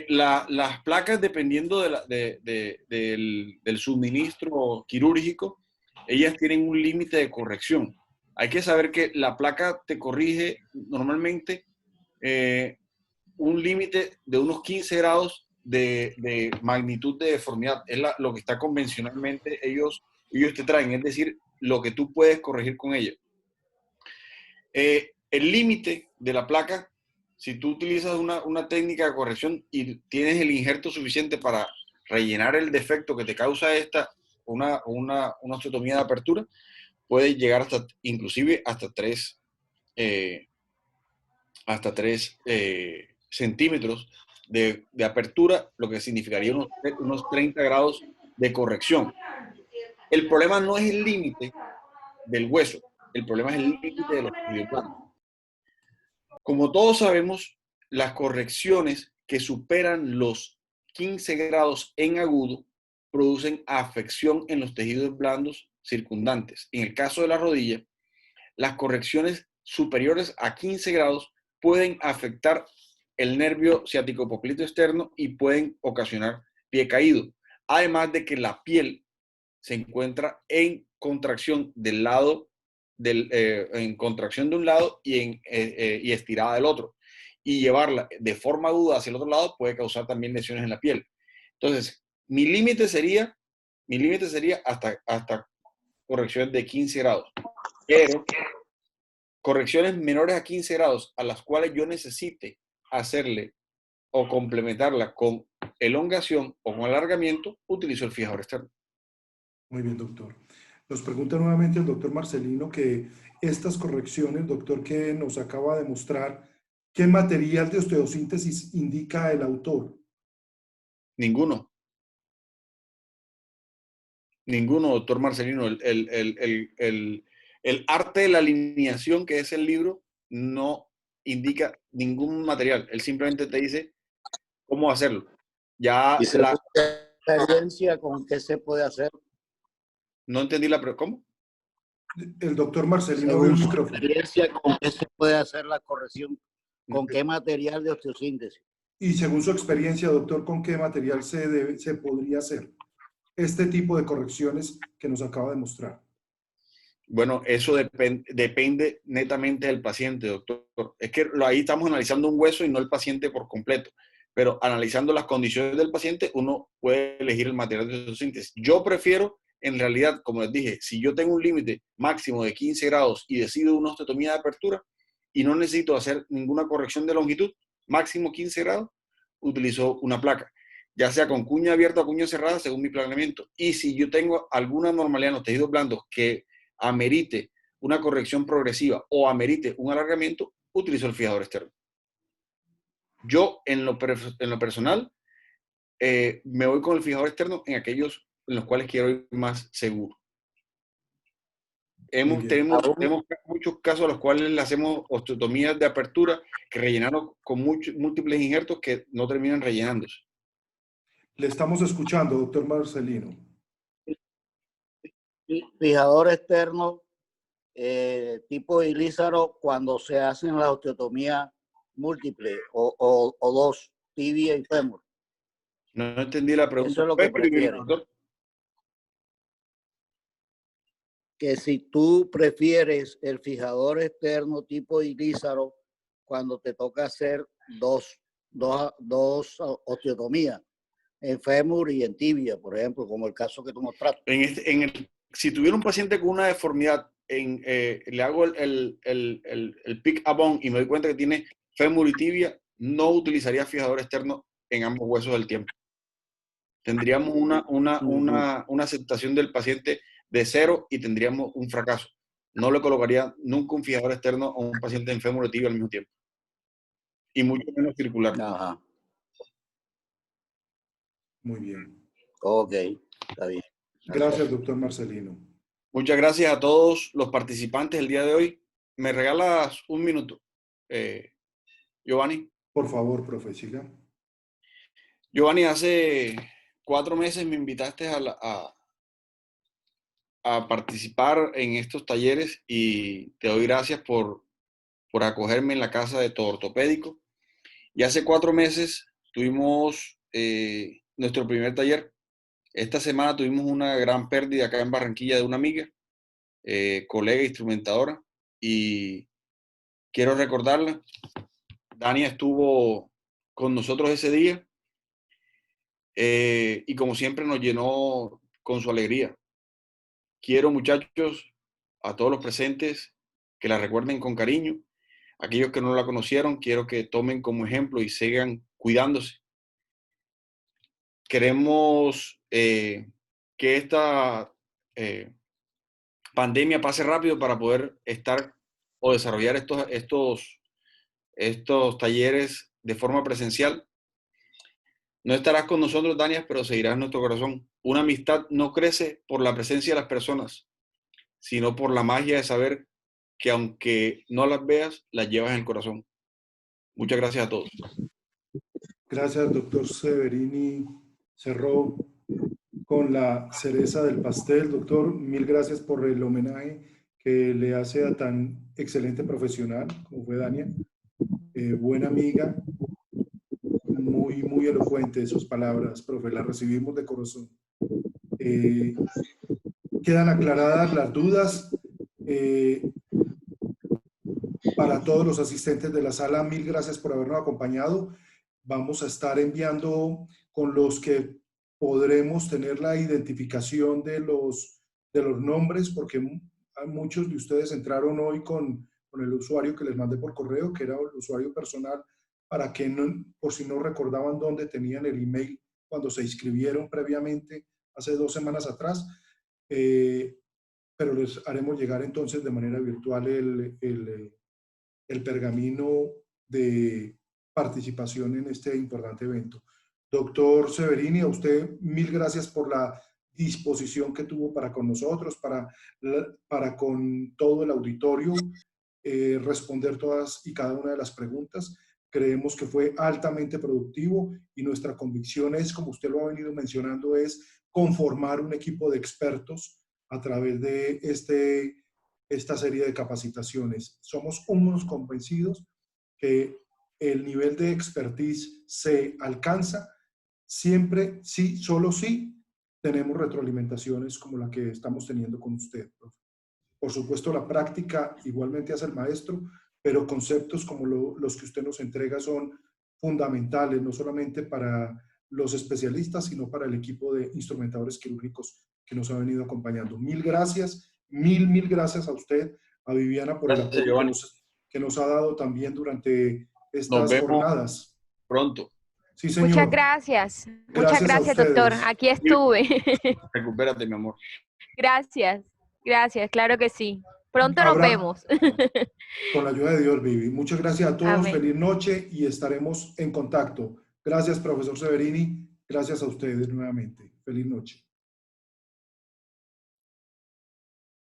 las placas, dependiendo del suministro quirúrgico, ellas tienen un límite de corrección. Hay que saber que la placa te corrige normalmente un límite de unos 15 grados de magnitud de deformidad. Es lo que está convencionalmente ellos te traen, es decir, lo que tú puedes corregir con ella. El límite de la placa, si tú utilizas una técnica de corrección y tienes el injerto suficiente para rellenar el defecto que te causa una osteotomía de apertura, puede llegar inclusive hasta 3 centímetros de apertura, lo que significaría unos 30 grados de corrección. El problema no es el límite del hueso, el problema es el límite de los tejidos blandos. Como todos sabemos, las correcciones que superan los 15 grados en agudo producen afección en los tejidos blandos circundantes. En el caso de la rodilla, las correcciones superiores a 15 grados pueden afectar el nervio ciático popliteo externo y pueden ocasionar pie caído. Además de que la piel se encuentra en contracción en contracción de un lado y estirada del otro. Y llevarla de forma aguda hacia el otro lado puede causar también lesiones en la piel. Entonces, mi límite sería hasta correcciones de 15 grados. Pero correcciones menores a 15 grados a las cuales yo necesite hacerle o complementarla con elongación o con alargamiento, utilizo el fijador externo. Muy bien, doctor. Nos pregunta nuevamente el doctor Marcelino que estas correcciones, doctor, que nos acaba de mostrar, ¿qué material de osteosíntesis indica el autor? Ninguno. Ninguno, doctor Marcelino. El arte de la alineación, que es el libro, no indica ningún material. Él simplemente te dice cómo hacerlo. Ya ¿Y según experiencia con qué se puede hacer? No entendí la pregunta. ¿Cómo? El doctor Marcelino abrió Según el su micrófono. experiencia, ¿con qué se puede hacer la corrección? ¿Con qué material de osteosíntesis? Y según su experiencia, doctor, ¿con qué material se podría hacer este tipo de correcciones que nos acaba de mostrar? Bueno, eso depende netamente del paciente, doctor. Es que ahí estamos analizando un hueso y no el paciente por completo. Pero analizando las condiciones del paciente, uno puede elegir el material de osteosíntesis. Yo prefiero, en realidad, como les dije, si yo tengo un límite máximo de 15 grados y decido una osteotomía de apertura y no necesito hacer ninguna corrección de longitud, máximo 15 grados, utilizo una placa, ya sea con cuña abierta o cuña cerrada, según mi planeamiento. Y si yo tengo alguna anormalidad en los tejidos blandos que amerite una corrección progresiva o amerite un alargamiento, utilizo el fijador externo. Yo, en lo personal, me voy con el fijador externo en aquellos en los cuales quiero ir más seguro. Tenemos muchos casos a los cuales le hacemos osteotomías de apertura que rellenaron con múltiples injertos que no terminan rellenándose. Le estamos escuchando, doctor Marcelino. Fijador externo tipo ilízaro cuando se hacen la osteotomía múltiple o dos, tibia y fémur. No entendí la pregunta. Eso es lo que prefieren. Que si tú prefieres el fijador externo tipo ilízaro cuando te toca hacer dos osteotomías en fémur y en tibia, por ejemplo, como el caso que tú mostraste. Si tuviera un paciente con una deformidad, le hago el pick a bone y me doy cuenta que tiene fémur y tibia, no utilizaría fijador externo en ambos huesos del tiempo. Tendríamos una aceptación del paciente de 0 y tendríamos un fracaso. No le colocaría nunca un fijador externo a un paciente en fémur y tibia al mismo tiempo. Y mucho menos circular. Ajá. Muy bien. Ok, está bien. Gracias, doctor Marcelino. Muchas gracias a todos los participantes el día de hoy. ¿Me regalas un minuto, Giovanni? Por favor, profe, siga. Giovanni, hace 4 meses me invitaste a participar en estos talleres y te doy gracias por acogerme en la casa de tu ortopédico. Y hace 4 meses tuvimos nuestro primer taller. Esta semana tuvimos una gran pérdida acá en Barranquilla de una amiga, colega instrumentadora, y quiero recordarla. Dania estuvo con nosotros ese día y como siempre nos llenó con su alegría. Quiero, muchachos, a todos los presentes que la recuerden con cariño. Aquellos que no la conocieron, quiero que tomen como ejemplo y sigan cuidándose. Queremos que esta pandemia pase rápido para poder estar o desarrollar estos talleres de forma presencial. No estarás con nosotros, Dania, pero seguirás en nuestro corazón. Una amistad no crece por la presencia de las personas, sino por la magia de saber que aunque no las veas, las llevas en el corazón. Muchas gracias a todos. Gracias, doctor Severini. Cerró con la cereza del pastel. Doctor, mil gracias por el homenaje que le hace a tan excelente profesional como fue Dania. Buena amiga, muy elocuente sus palabras, profe, las recibimos de corazón. Quedan aclaradas las dudas. Para todos los asistentes de la sala, mil gracias por habernos acompañado. Vamos a estar enviando con los que podremos tener la identificación de los nombres, porque muchos de ustedes entraron hoy con el usuario que les mandé por correo, que era el usuario personal, para que no, por si no recordaban dónde tenían el email cuando se inscribieron previamente hace 2 semanas atrás, pero les haremos llegar entonces de manera virtual el pergamino de participación en este importante evento. Doctor Severini, a usted mil gracias por la disposición que tuvo para con nosotros, para con todo el auditorio, responder todas y cada una de las preguntas. Creemos que fue altamente productivo y nuestra convicción es, como usted lo ha venido mencionando, es conformar un equipo de expertos a través de esta serie de capacitaciones. Somos unos convencidos que el nivel de expertise se alcanza siempre, sí, solo sí, tenemos retroalimentaciones como la que estamos teniendo con usted, profe. Por supuesto, la práctica igualmente hace el maestro, pero conceptos como los que usted nos entrega son fundamentales, no solamente para los especialistas, sino para el equipo de instrumentadores quirúrgicos que nos ha venido acompañando. Mil gracias, mil gracias a usted, a Viviana, por el Gracias, apoyo Giovanni. que nos ha dado también durante Nos estas vemos jornadas. pronto. Sí, señor. Muchas gracias. Muchas Gracias a gracias, doctor. ustedes. Aquí estuve. Recupérate, mi amor. Gracias. Gracias, claro que sí. Pronto nos Habrá- vemos. Con la ayuda de Dios, Vivi. Muchas gracias a todos. Amén. Feliz noche y estaremos en contacto. Gracias, profesor Severini. Gracias a ustedes nuevamente. Feliz noche.